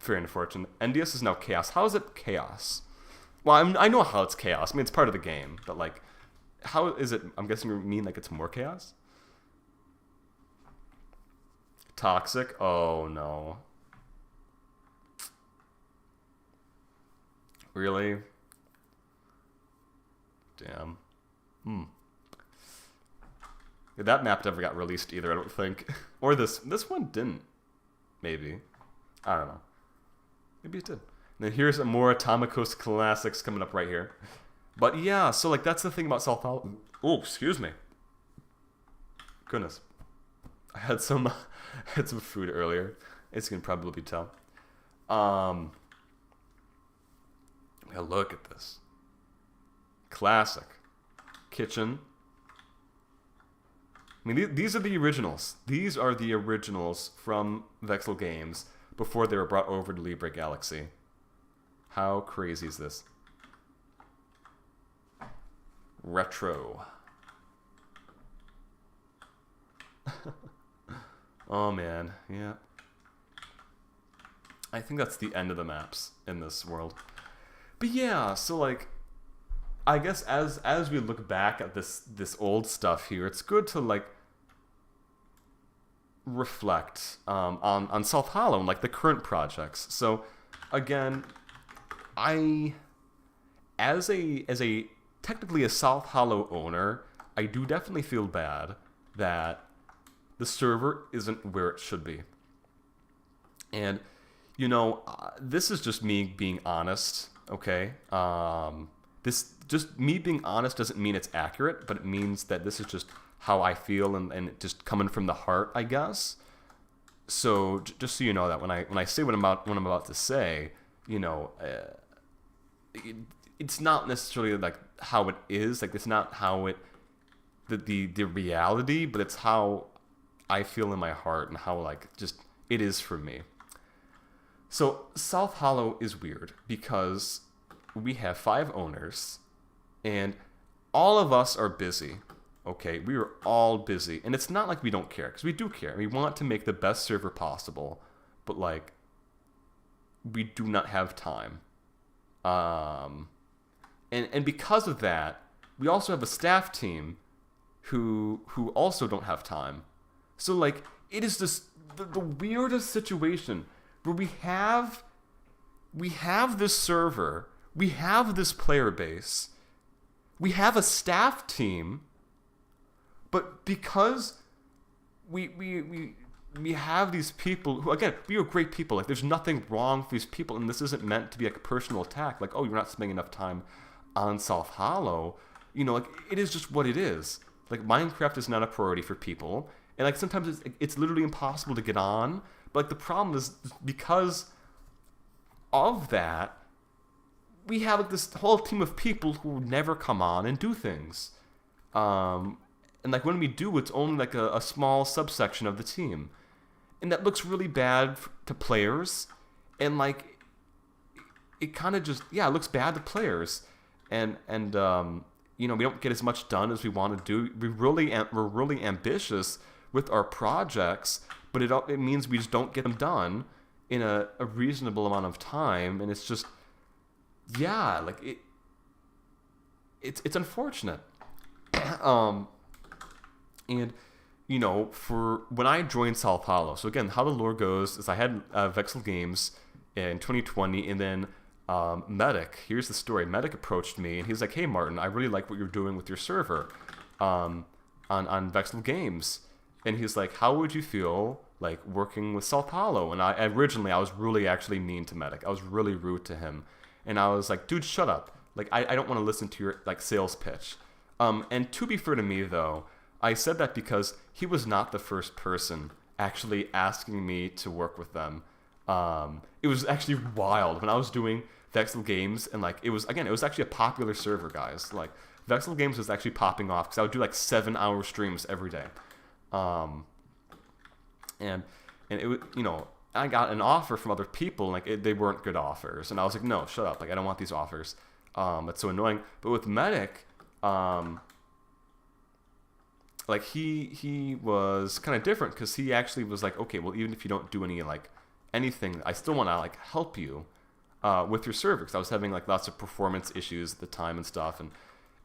very unfortunate. NDS is now chaos. How is it chaos? Well, I know how it's chaos. I mean, it's part of the game. But, like, how is it? I'm guessing you mean, like, it's more chaos? Toxic? Oh, no. Really? Damn. Yeah, that map never got released either, I don't think. Or this one didn't. Maybe. I don't know. Maybe it did. And then here's more Atomicos classics coming up right here. But yeah, so, like, that's the thing about South Hollow. Oh, excuse me. Goodness. I had some food earlier. As you can probably tell. Yeah, look at this. Classic. Kitchen. I mean, these are the originals. These are the originals from Vexel Games before they were brought over to Libre Galaxy. How crazy is this? Retro. Oh, man. Yeah. I think that's the end of the maps in this world. But yeah, so, like, I guess as we look back at this old stuff here, it's good to, like, reflect on South Hollow and, like, the current projects. So again, as a technically a South Hollow owner, I do definitely feel bad that the server isn't where it should be. And, you know, this is just me being honest, okay? this, just me being honest doesn't mean it's accurate, but it means that this is just how I feel and just coming from the heart, I guess. So just so you know that when I say what I'm about to say, you know, it's not necessarily like how it is, like it's not how it the reality, but it's how I feel in my heart and how like just it is for me. So South Hollow is weird because we have 5 owners and all of us are busy. Okay, we are all busy, and it's not like we don't care, because we do care. We want to make the best server possible, but like we do not have time. And because of that, we also have a staff team who also don't have time. So like it is this the weirdest situation where we have this server, we have this player base, we have a staff team, but because we have these people who, again, we are great people. Like, there's nothing wrong with these people, and this isn't meant to be like a personal attack. Like, oh, you're not spending enough time on South Hollow. You know, like, it is just what it is. Like, Minecraft is not a priority for people, and like sometimes it's literally impossible to get on. But like the problem is because of that, we have like this whole team of people who never come on and do things. And like when we do, it's only like a small subsection of the team. And that looks really bad to players. And like, it kind of just, yeah, it looks bad to players. And you know, we don't get as much done as we want to do. We're really ambitious with our projects, but it means we just don't get them done in a reasonable amount of time. And it's just, yeah, like it's unfortunate. And, you know, for when I joined South Hollow, so again, how the lore goes is I had Vexel Games in 2020, and then Medic, here's the story. Medic approached me, and he's like, hey, Martin, I really like what you're doing with your server on Vexel Games. And he's like, how would you feel, like, working with South Hollow? And originally, I was really actually mean to Medic. I was really rude to him. And I was like, dude, shut up. Like, I don't want to listen to your, like, sales pitch. And to be fair to me, though, I said that because he was not the first person actually asking me to work with them. It was actually wild when I was doing Vexel Games, and like it was actually a popular server, guys. Like Vexel Games was actually popping off because I would do like 7-hour streams every day. And it was, you know, I got an offer from other people, like they weren't good offers, and I was like, no, shut up, like I don't want these offers. It's so annoying. But with Medic, like he was kind of different because he actually was like, okay, well, even if you don't do anything, I still want to like help you with your server, because I was having like lots of performance issues at the time and stuff,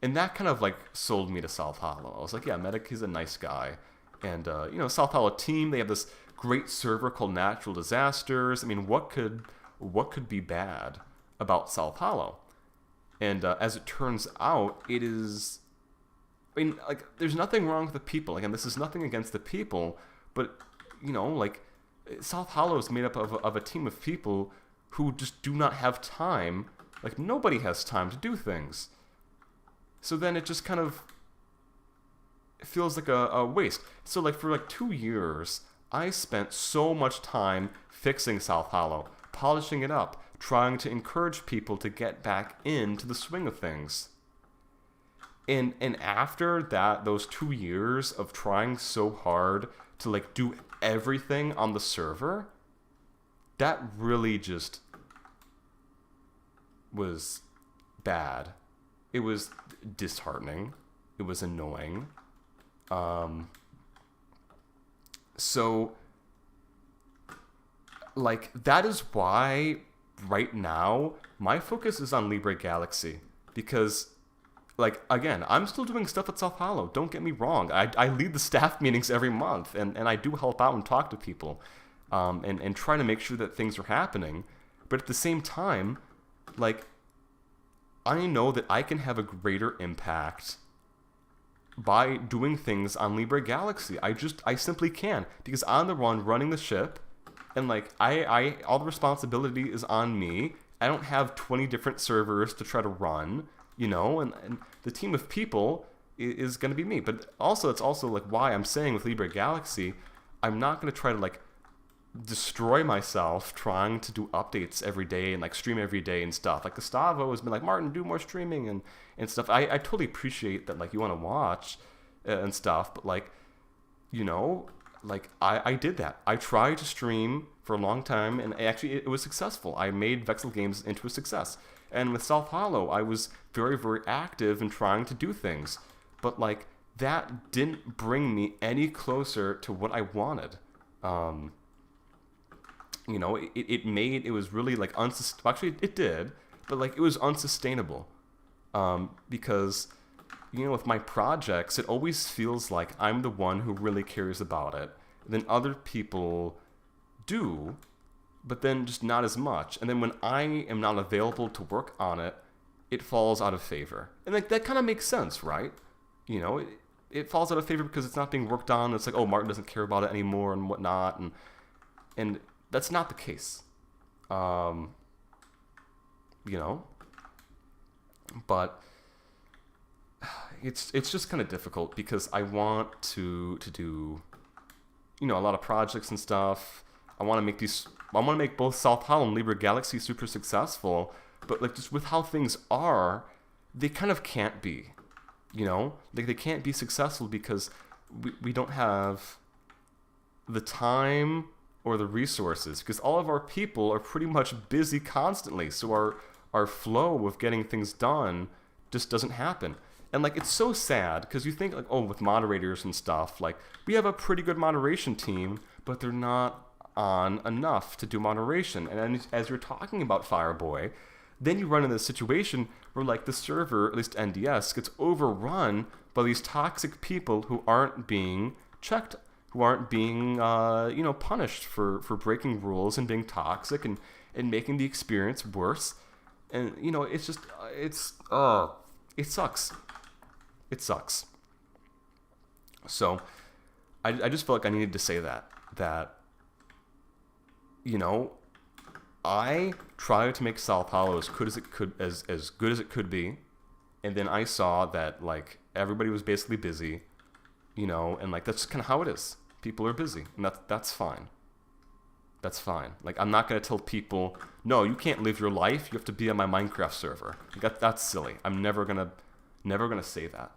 and that kind of like sold me to South Hollow. I was like, yeah, Medic, he's a nice guy, and you know, South Hollow team, they have this great server called Natural Disasters. I mean, what could be bad about South Hollow? And as it turns out, it is. I mean, like, there's nothing wrong with the people. Again, this is nothing against the people, but, you know, like, South Hollow is made up of a team of people who just do not have time. Like, nobody has time to do things. So then it just kind of feels like a waste. So, like, for, like, 2 years, I spent so much time fixing South Hollow, polishing it up, trying to encourage people to get back into the swing of things. And after that, those 2 years of trying so hard to like do everything on the server, that really just was bad. It was disheartening. It was annoying. So like that is why right now my focus is on Libre Galaxy, because like, again, I'm still doing stuff at South Hollow. Don't get me wrong. I lead the staff meetings every month, and I do help out and talk to people, and try to make sure that things are happening. But at the same time, like, I know that I can have a greater impact by doing things on Libre Galaxy. I simply can, because I'm the one running the ship, and like, all the responsibility is on me. I don't have 20 different servers to try to run. and the team of people is going to be me. But also, it's also like why I'm saying with Libre Galaxy, I'm not going to try to like destroy myself trying to do updates every day and like stream every day and stuff. Like Gustavo has been like, Martin, do more streaming and stuff. I totally appreciate that, like, you want to watch and stuff, but like, like I did that. I tried to stream for a long time, and actually it was successful. I made Vexel Games into a success. And with South Hollow, I was very, very active in trying to do things. But like that didn't bring me any closer to what I wanted. It was really like unsustainable. Actually, it did, but like it was unsustainable. Because with my projects, it always feels like I'm the one who really cares about it. Then other people do, but then just not as much. And then when I am not available to work on it, it falls out of favor. And like that kind of makes sense, right? It falls out of favor because it's not being worked on. It's like, oh, Martin doesn't care about it anymore and whatnot. And that's not the case. But it's just kind of difficult because I want to do a lot of projects and stuff. I want to make both South Hollow and Libre Galaxy super successful, but like just with how things are, they kind of can't be. Like they can't be successful because we don't have the time or the resources, because all of our people are pretty much busy constantly. So our flow of getting things done just doesn't happen. And like it's so sad because you think like, oh, with moderators and stuff, like we have a pretty good moderation team, but they're not on enough to do moderation. And then as you're talking about Fireboy, then you run into this situation where like the server, at least NDS, gets overrun by these toxic people who aren't being checked, who aren't being punished for breaking rules and being toxic and making the experience worse. And it sucks. It sucks. So I just felt like I needed to say that I tried to make South Hollow as good as it could be, and then I saw that like everybody was basically busy, and like that's kind of how it is. People are busy, and that's fine. That's fine. Like I'm not gonna tell people, no, you can't live your life. You have to be on my Minecraft server. That's silly. I'm never gonna say that,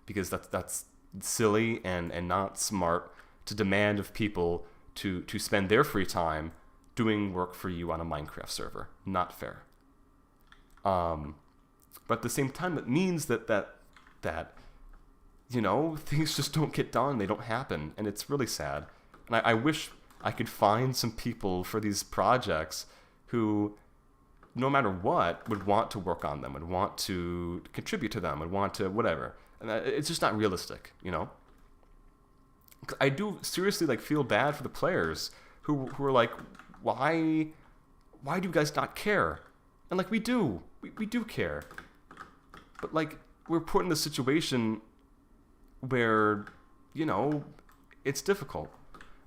because that's silly and not smart to demand of people to spend their free time doing work for you on a Minecraft server. Not fair. But at the same time, it means that things just don't get done. They don't happen, and it's really sad. And I wish I could find some people for these projects who, no matter what, would want to work on them, would want to contribute to them, would want to whatever. And it's just not realistic, I do seriously like feel bad for the players who are like, why do you guys not care? And like we do care, but like we're put in a situation where it's difficult.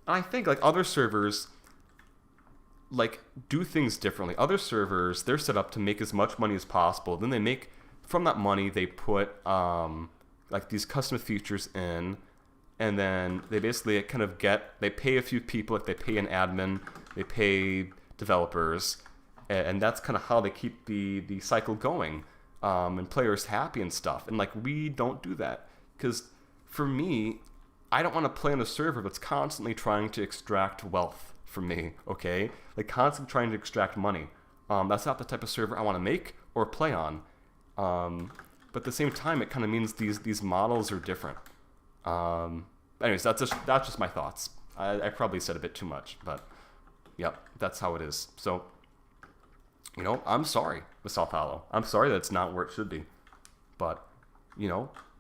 And I think like other servers like do things differently. Other servers, they're set up to make as much money as possible. Then they make, from that money, they put like these custom features in, and then they basically kind of they pay a few people, like they pay an admin, they pay developers, and that's kind of how they keep the cycle going, and players happy and stuff. And like we don't do that, because for me, I don't want to play on a server that's constantly trying to extract wealth from me, okay? Like constantly trying to extract money. That's not the type of server I want to make or play on. But at the same time, it kind of means these models are different. Anyways, that's just my thoughts. I probably said a bit too much, but yep, that's how it is. So, I'm sorry with South Hollow. I'm sorry that it's not where it should be. But,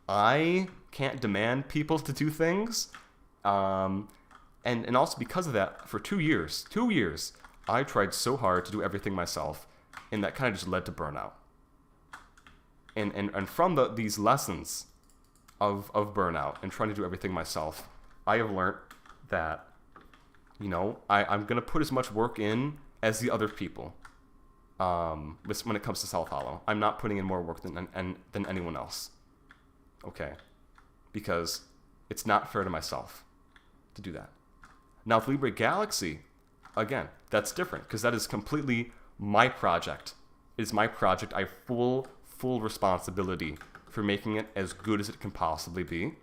I can't demand people to do things. And also because of that, for 2 years, I tried so hard to do everything myself, and that kind of just led to burnout. And from these lessons of burnout and trying to do everything myself, I have learned that, I'm going to put as much work in as the other people. when it comes to South Hollow. I'm not putting in more work than anyone else. Okay, because it's not fair to myself to do that. Now with Libre Galaxy, again, that's different because that is completely my project. It is my project. I have full responsibility for making it as good as it can possibly be.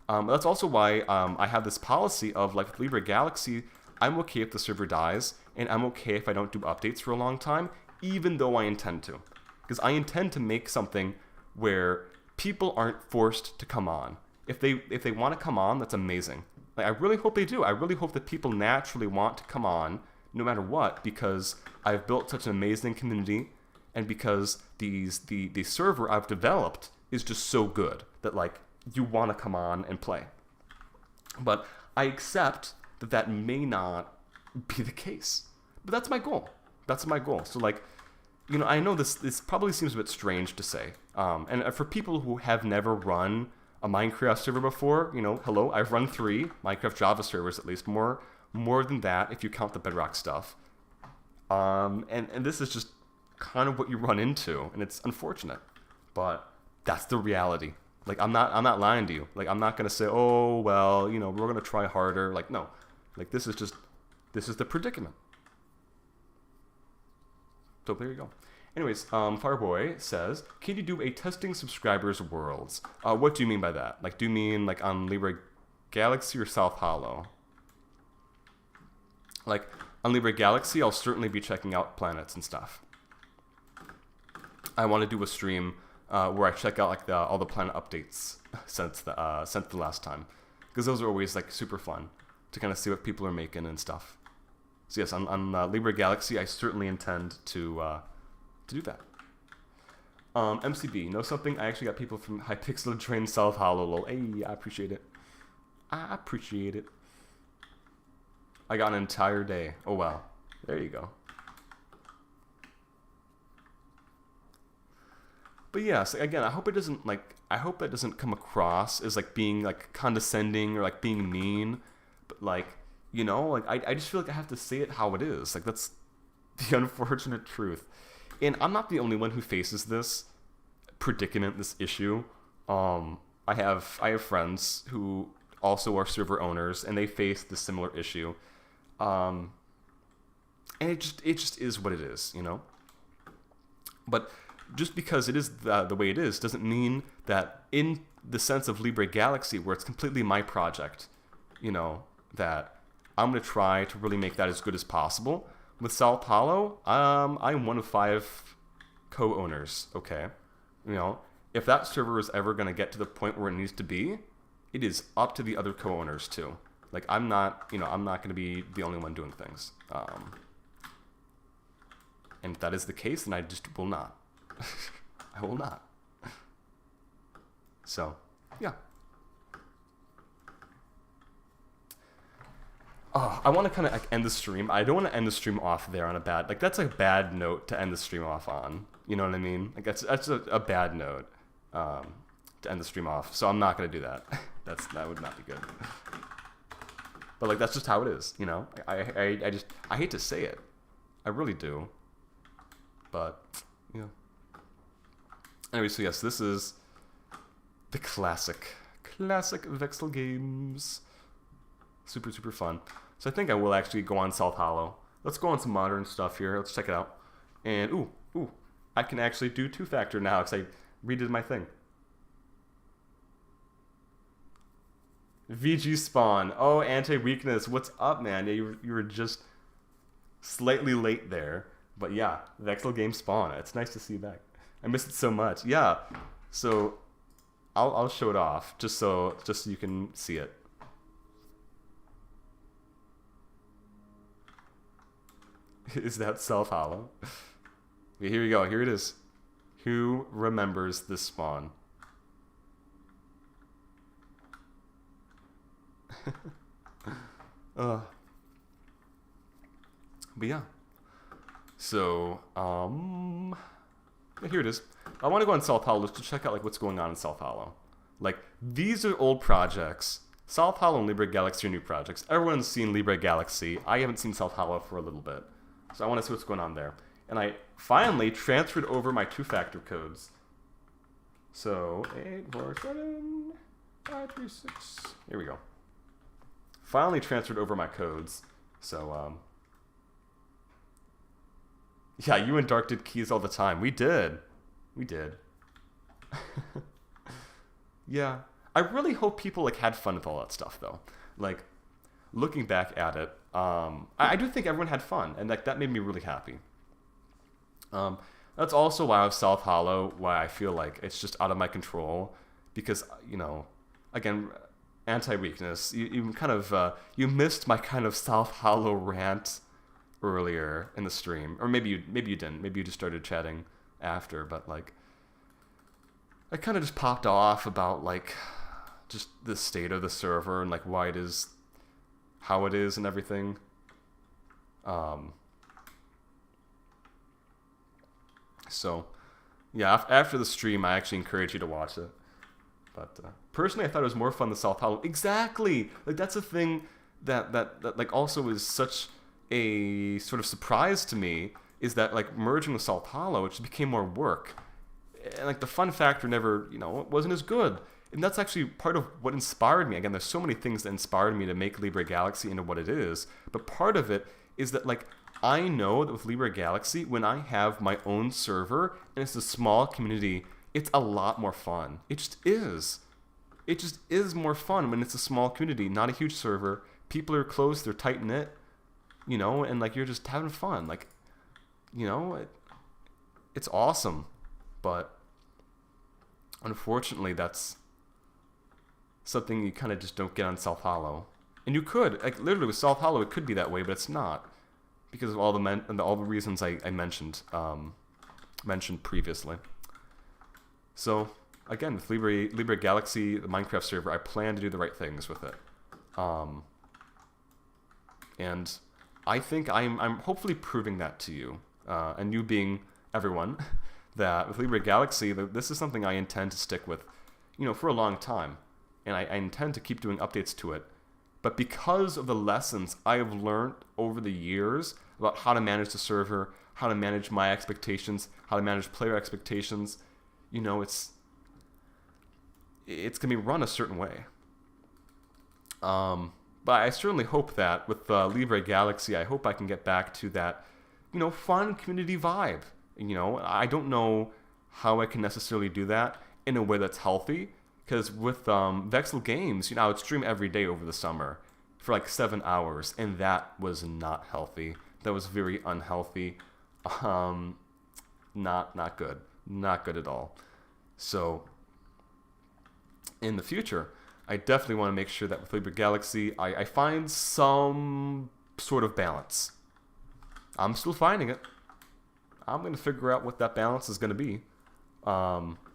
That's also why I have this policy of, like, with Libre Galaxy, I'm okay if the server dies, and I'm okay if I don't do updates for a long time, even though I intend to. Because I intend to make something where people aren't forced to come on. If they want to come on, that's amazing. Like, I really hope they do. I really hope that people naturally want to come on, no matter what, because I've built such an amazing community, and because the server I've developed is just so good that, like, you want to come on and play. But I accept that may not be the case. But that's my goal. That's my goal. So, like, you know, I know this probably seems a bit strange to say. And for people who have never run a Minecraft server before, you know, hello, I've run 3 Minecraft Java servers at least, more than that if you count the Bedrock stuff. And this is just kind of what you run into, and it's unfortunate, but that's the reality. Like, I'm not lying to you. Like, I'm not gonna say, oh well, you know, we're gonna try harder. Like, no, like, this is the predicament. So there you go. Anyways, Fireboy says, can you do a testing subscribers worlds? What do you mean by that? Like, do you mean like on Libre Galaxy or South Hollow? Like, on Libre Galaxy, I'll certainly be checking out planets and stuff. I want to do a stream where I check out, like, all the planet updates since the last time, because those are always, like, super fun to kind of see what people are making and stuff. So yes, on Libre Galaxy, I certainly intend to do that. MCB, know something? I actually got people from Hypixel Train South Hollow. Lol. Hey, I appreciate it. I appreciate it. I got an entire day. Oh wow. There you go. But yes, again, I hope it doesn't come across as, like, being, like, condescending or, like, being mean. But, like, you know, like, I just feel like I have to say it how it is. Like, that's the unfortunate truth. And I'm not the only one who faces this predicament, this issue. I have friends who also are server owners, and they face the similar issue. And it just is what it is, you know. But just because it is the way it is doesn't mean that, in the sense of Libre Galaxy, where it's completely my project, you know, that I'm going to try to really make that as good as possible. With South Hollow, I'm one of 5 co-owners, okay? You know, if that server is ever going to get to the point where it needs to be, it is up to the other co-owners too. Like, I'm not going to be the only one doing things. And if that is the case, then I just will not. I will not. So, yeah. Oh, I want to kind of, like, end the stream. I don't want to end the stream off there on a bad, like, that's a bad note to end the stream off on. You know what I mean? Like, that's a bad note to end the stream off. So I'm not going to do that. That would not be good. But, like, that's just how it is, you know? I hate to say it. I really do. But, you know. Anyway, so yes, this is the classic Vexel games. Super, super fun. So I think I will actually go on South Hollow. Let's go on some modern stuff here. Let's check it out. And, ooh, I can actually do 2-factor now because I redid my thing. VG spawn. Oh, anti-weakness. What's up, man? Yeah, you were just slightly late there. But yeah, Vexel game spawn. It's nice to see you back. I missed it so much. Yeah. So I'll show it off just so you can see it. Is that South Hollow? Okay, here we go. Here it is. Who remembers this spawn? But yeah. So, here it is. I want to go on South Hollow just to check out, like, what's going on in South Hollow. Like, these are old projects. South Hollow and Libre Galaxy are new projects. Everyone's seen Libre Galaxy. I haven't seen South Hollow for a little bit. So I want to see what's going on there. and I finally transferred over my two-factor codes. So 847-536. Here we go. Finally transferred over my codes. So yeah, you and Dark did keys all the time. We did. Yeah, I really hope people like had fun with all that stuff though. Like looking back at it, I do think everyone had fun, and like that made me really happy. That's also why I have South Hollow, why I feel like it's just out of my control, because, you know, again, anti-weakness, you kind of, you missed my kind of South Hollow rant earlier in the stream, or maybe you didn't, maybe you just started chatting after, but like, I kind of just popped off about like, just the state of the server and like why it is, how it is and everything. So, yeah, after the stream, I actually encourage you to watch it. But personally, I thought it was more fun than South Hollow. Exactly! Like, that's a thing that like, also is such a sort of surprise to me, is that, like, merging with South Hollow, it just became more work. And, like, the fun factor never, you know, wasn't as good. And that's actually part of what inspired me. Again, there's so many things that inspired me to make Libre Galaxy into what it is. But part of it is that, like, I know that with Libre Galaxy, when I have my own server and it's a small community, it's a lot more fun. It just is. It just is more fun when it's a small community, not a huge server. People are close, they're tight-knit, you know, and like you're just having fun. Like, you know, it's awesome. But unfortunately, that's something you kind of just don't get on South Hollow. And you could, like literally with South Hollow, it could be that way, but it's not. Because of all the reasons I mentioned previously. So again, with Libre Galaxy, the Minecraft server, I plan to do the right things with it, and I think I'm hopefully proving that to you, and you being everyone, that with Libre Galaxy, this is something I intend to stick with, you know, for a long time, and I intend to keep doing updates to it. But because of the lessons I have learned over the years about how to manage the server, how to manage my expectations, how to manage player expectations, you know, it's going to be run a certain way. But I certainly hope that with Libre Galaxy, I hope I can get back to that, you know, fun community vibe. You know, I don't know how I can necessarily do that in a way that's healthy. Because with Vexel Games, you know, I would stream every day over the summer for like 7 hours, and that was not healthy. That was very unhealthy. Not good. Not good at all. So, in the future, I definitely want to make sure that with Libre Galaxy, I find some sort of balance. I'm still finding it. I'm going to figure out what that balance is going to be.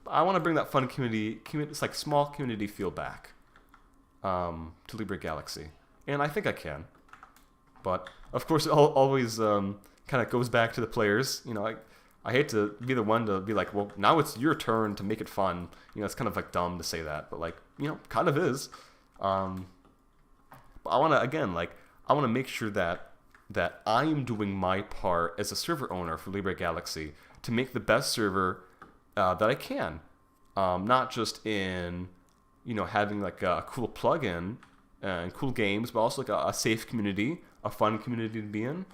I want to bring that fun community, it's like small community feel back to Libre Galaxy. And I think I can. But, of course, it always kind of goes back to the players. You know, I hate to be the one to be like, well, now it's your turn to make it fun. You know, it's kind of like dumb to say that. But, like, you know, kind of is. But I want to, again, like, I want to make sure that I'm doing my part as a server owner for Libre Galaxy to make the best server that I can, not just in, you know, having like a cool plugin and cool games, but also like a safe community, a fun community to be in,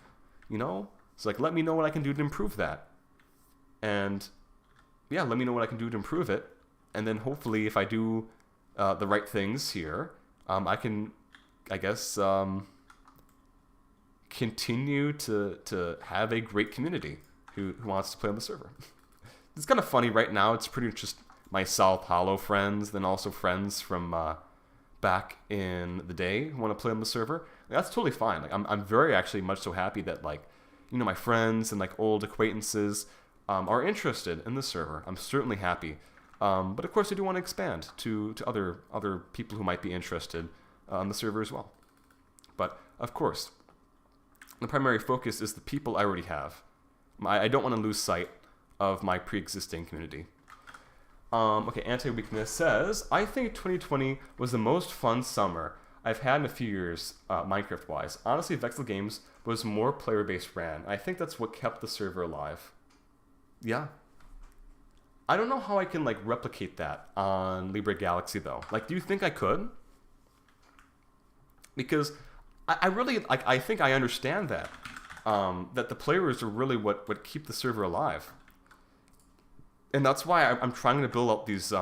you know. It's like, let me know what I can do to improve that, and yeah, let me know what I can do to improve it, and then hopefully, if I do the right things here, I can, I guess, continue to have a great community who wants to play on the server. It's kind of funny right now. It's pretty much just my South Hollow friends, then also friends from back in the day who want to play on the server. That's totally fine. Like I'm very actually much so happy that, like, you know, my friends and like old acquaintances are interested in the server. I'm certainly happy. But of course, I do want to expand to other people who might be interested on the server as well. But of course, the primary focus is the people I already have. I don't want to lose sight of my pre-existing community. Okay, Anti-Weakness says, I think 2020 was the most fun summer. I've had in a few years, Minecraft-wise. Honestly, Vexel Games was more player-based ran. I think that's what kept the server alive. Yeah. I don't know how I can like replicate that on Libre Galaxy though. Like, do you think I could? Because I really like. I think I understand that that the players are really what keep the server alive, and that's why I'm trying to build out these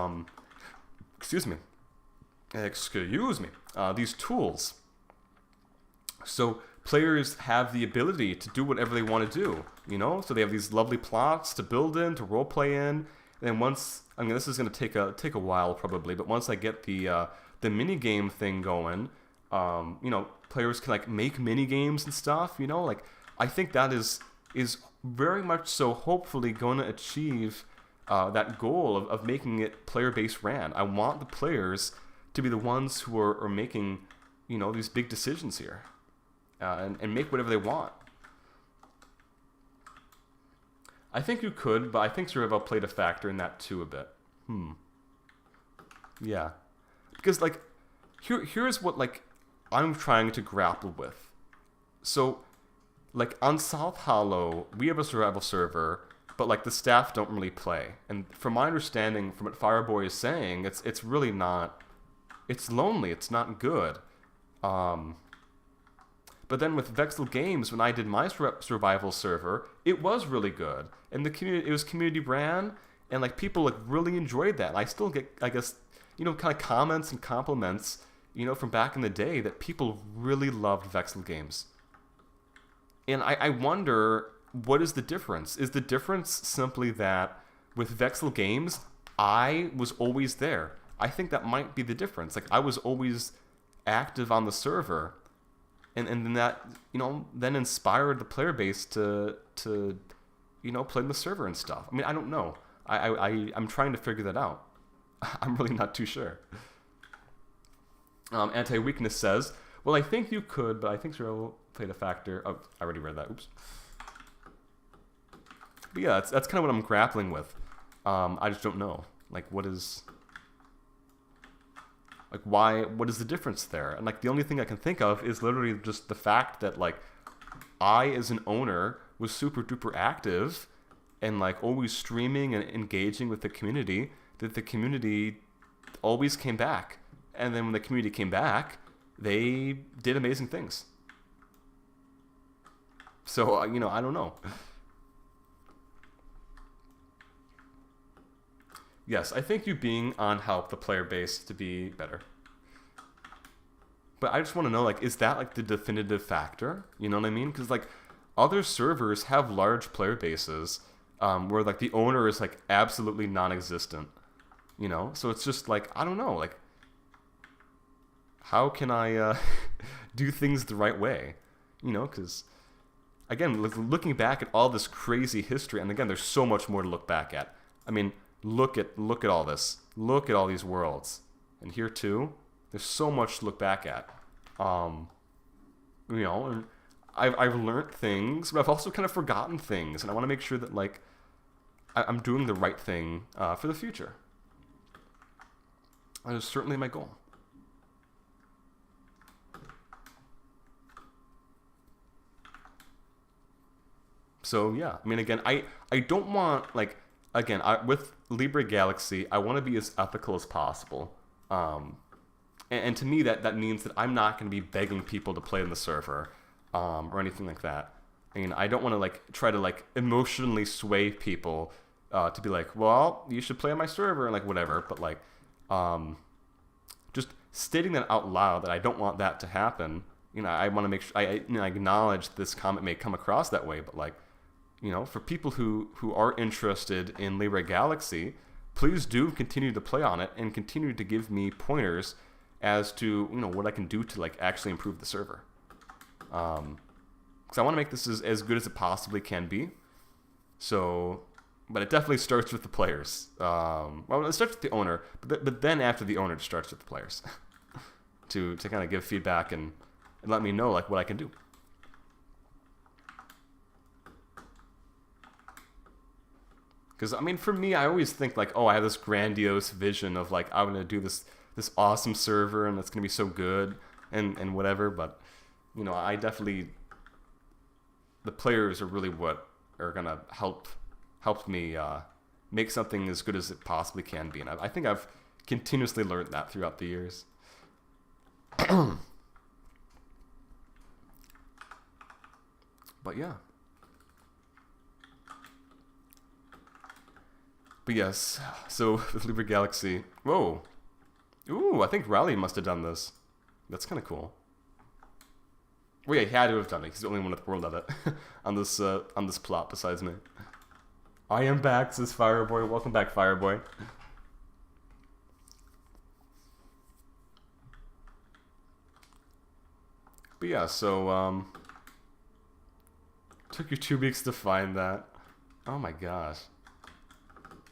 excuse me, these tools, so players have the ability to do whatever they want to do. You know, so they have these lovely plots to build in, to roleplay in, and then once this is going to take a while probably, but once I get the mini game thing going. You know, players can like make mini games and stuff. You know, like I think that is very much so. Hopefully, going to achieve that goal of making it player-based ran. I want the players to be the ones who are making, you know, these big decisions here, and make whatever they want. I think you could, but I think survival played a factor in that too a bit. Yeah, because like here's what like. I'm trying to grapple with. So, like on South Hollow, we have a survival server, but like the staff don't really play. And from my understanding, from what Fireboy is saying, it's really not. It's lonely. It's not good. But then with Vexel Games, when I did my survival server, it was really good, and the community it was community ran, and like people like really enjoyed that. And I still get, I guess, you know, kind of comments and compliments. You know, from back in the day, that people really loved Vexel Games. And I wonder, what is the difference? Is the difference simply that with Vexel Games, I was always there? I think that might be the difference. Like, I was always active on the server, and then that, you know, then inspired the player base to you know, play in the server and stuff. I mean, I don't know. I'm trying to figure that out. I'm really not too sure. Anti-Weakness says, well, I think you could, but I think Zero played a factor. Oh, I already read that. Oops. But yeah, that's kind of what I'm grappling with. I just don't know. Like, what is the difference there? And like, the only thing I can think of is literally just the fact that like, I as an owner was super duper active and like always streaming and engaging with the community, that the community always came back. And then when the community came back, they did amazing things. So, you know, I don't know. Yes, I think you being on helped the player base to be better. But I just want to know, like, is that like the definitive factor? You know what I mean? Because like other servers have large player bases where like the owner is like absolutely non-existent. You know? So it's just like, I don't know, like, how can I do things the right way? You know, because, again, looking back at all this crazy history, and again, there's so much more to look back at. I mean, look at all this. Look at all these worlds. And here, too, there's so much to look back at. You know, and I've learned things, but I've also kind of forgotten things, and I want to make sure that, like, I'm doing the right thing for the future. That is certainly my goal. So yeah, I mean, again, I don't want, like, again, with Libre Galaxy, I want to be as ethical as possible. And to me, that means that I'm not going to be begging people to play in the server or anything like that. I mean, I don't want to like try to like emotionally sway people to be like, well, you should play on my server and like whatever. But like, just stating that out loud that I don't want that to happen. You know, I want to make sure I acknowledge this comment may come across that way, but like, you know, for people who are interested in Libre Galaxy, please do continue to play on it and continue to give me pointers as to, you know, what I can do to like actually improve the server. Because I want to make this as good as it possibly can be. So, but it definitely starts with the players. Well, it starts with the owner, but then after the owner, it starts with the players to kind of give feedback and let me know like what I can do. Because, I mean, for me, I always think, like, oh, I have this grandiose vision of, like, I'm going to do this awesome server, and it's going to be so good. and whatever, but you know, I definitely, the players are really what are gonna help me make something as good as it possibly can be, and I think I've continuously learned that throughout the years. But yeah. But yes, so with Libre Galaxy, whoa, ooh, I think Raleigh must have done this. That's kind of cool. Well, yeah, he had to have done it. He's the only one in the world of it on this plot besides me. I am back, says Fireboy. Welcome back, Fireboy. But yeah, so took you 2 weeks to find that. Oh my gosh.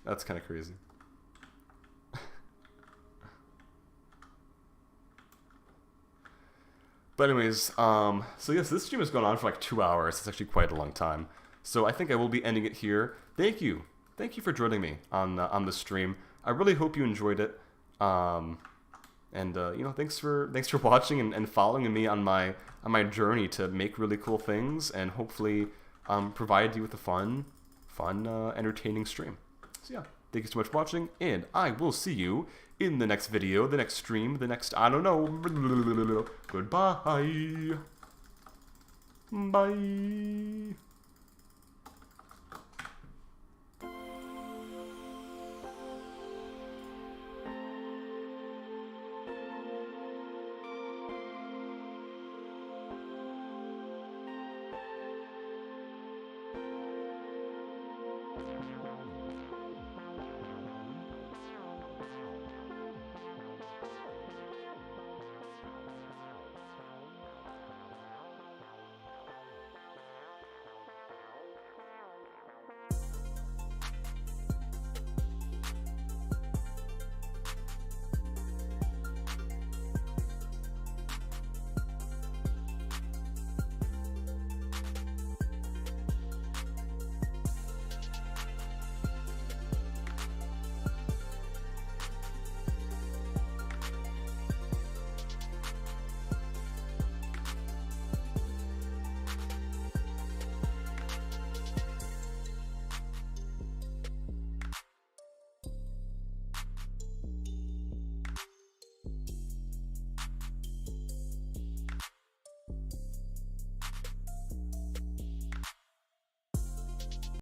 That's kind of crazy. But anyways, so yes, this stream has gone on for like 2 hours. It's actually quite a long time. So I think I will be ending it here. Thank you for joining me on the stream. I really hope you enjoyed it. You know, thanks for watching and following me on my journey to make really cool things and hopefully provide you with a fun, entertaining stream. So yeah, thank you so much for watching, and I will see you in the next video, the next stream, the next, I don't know. Goodbye. Bye.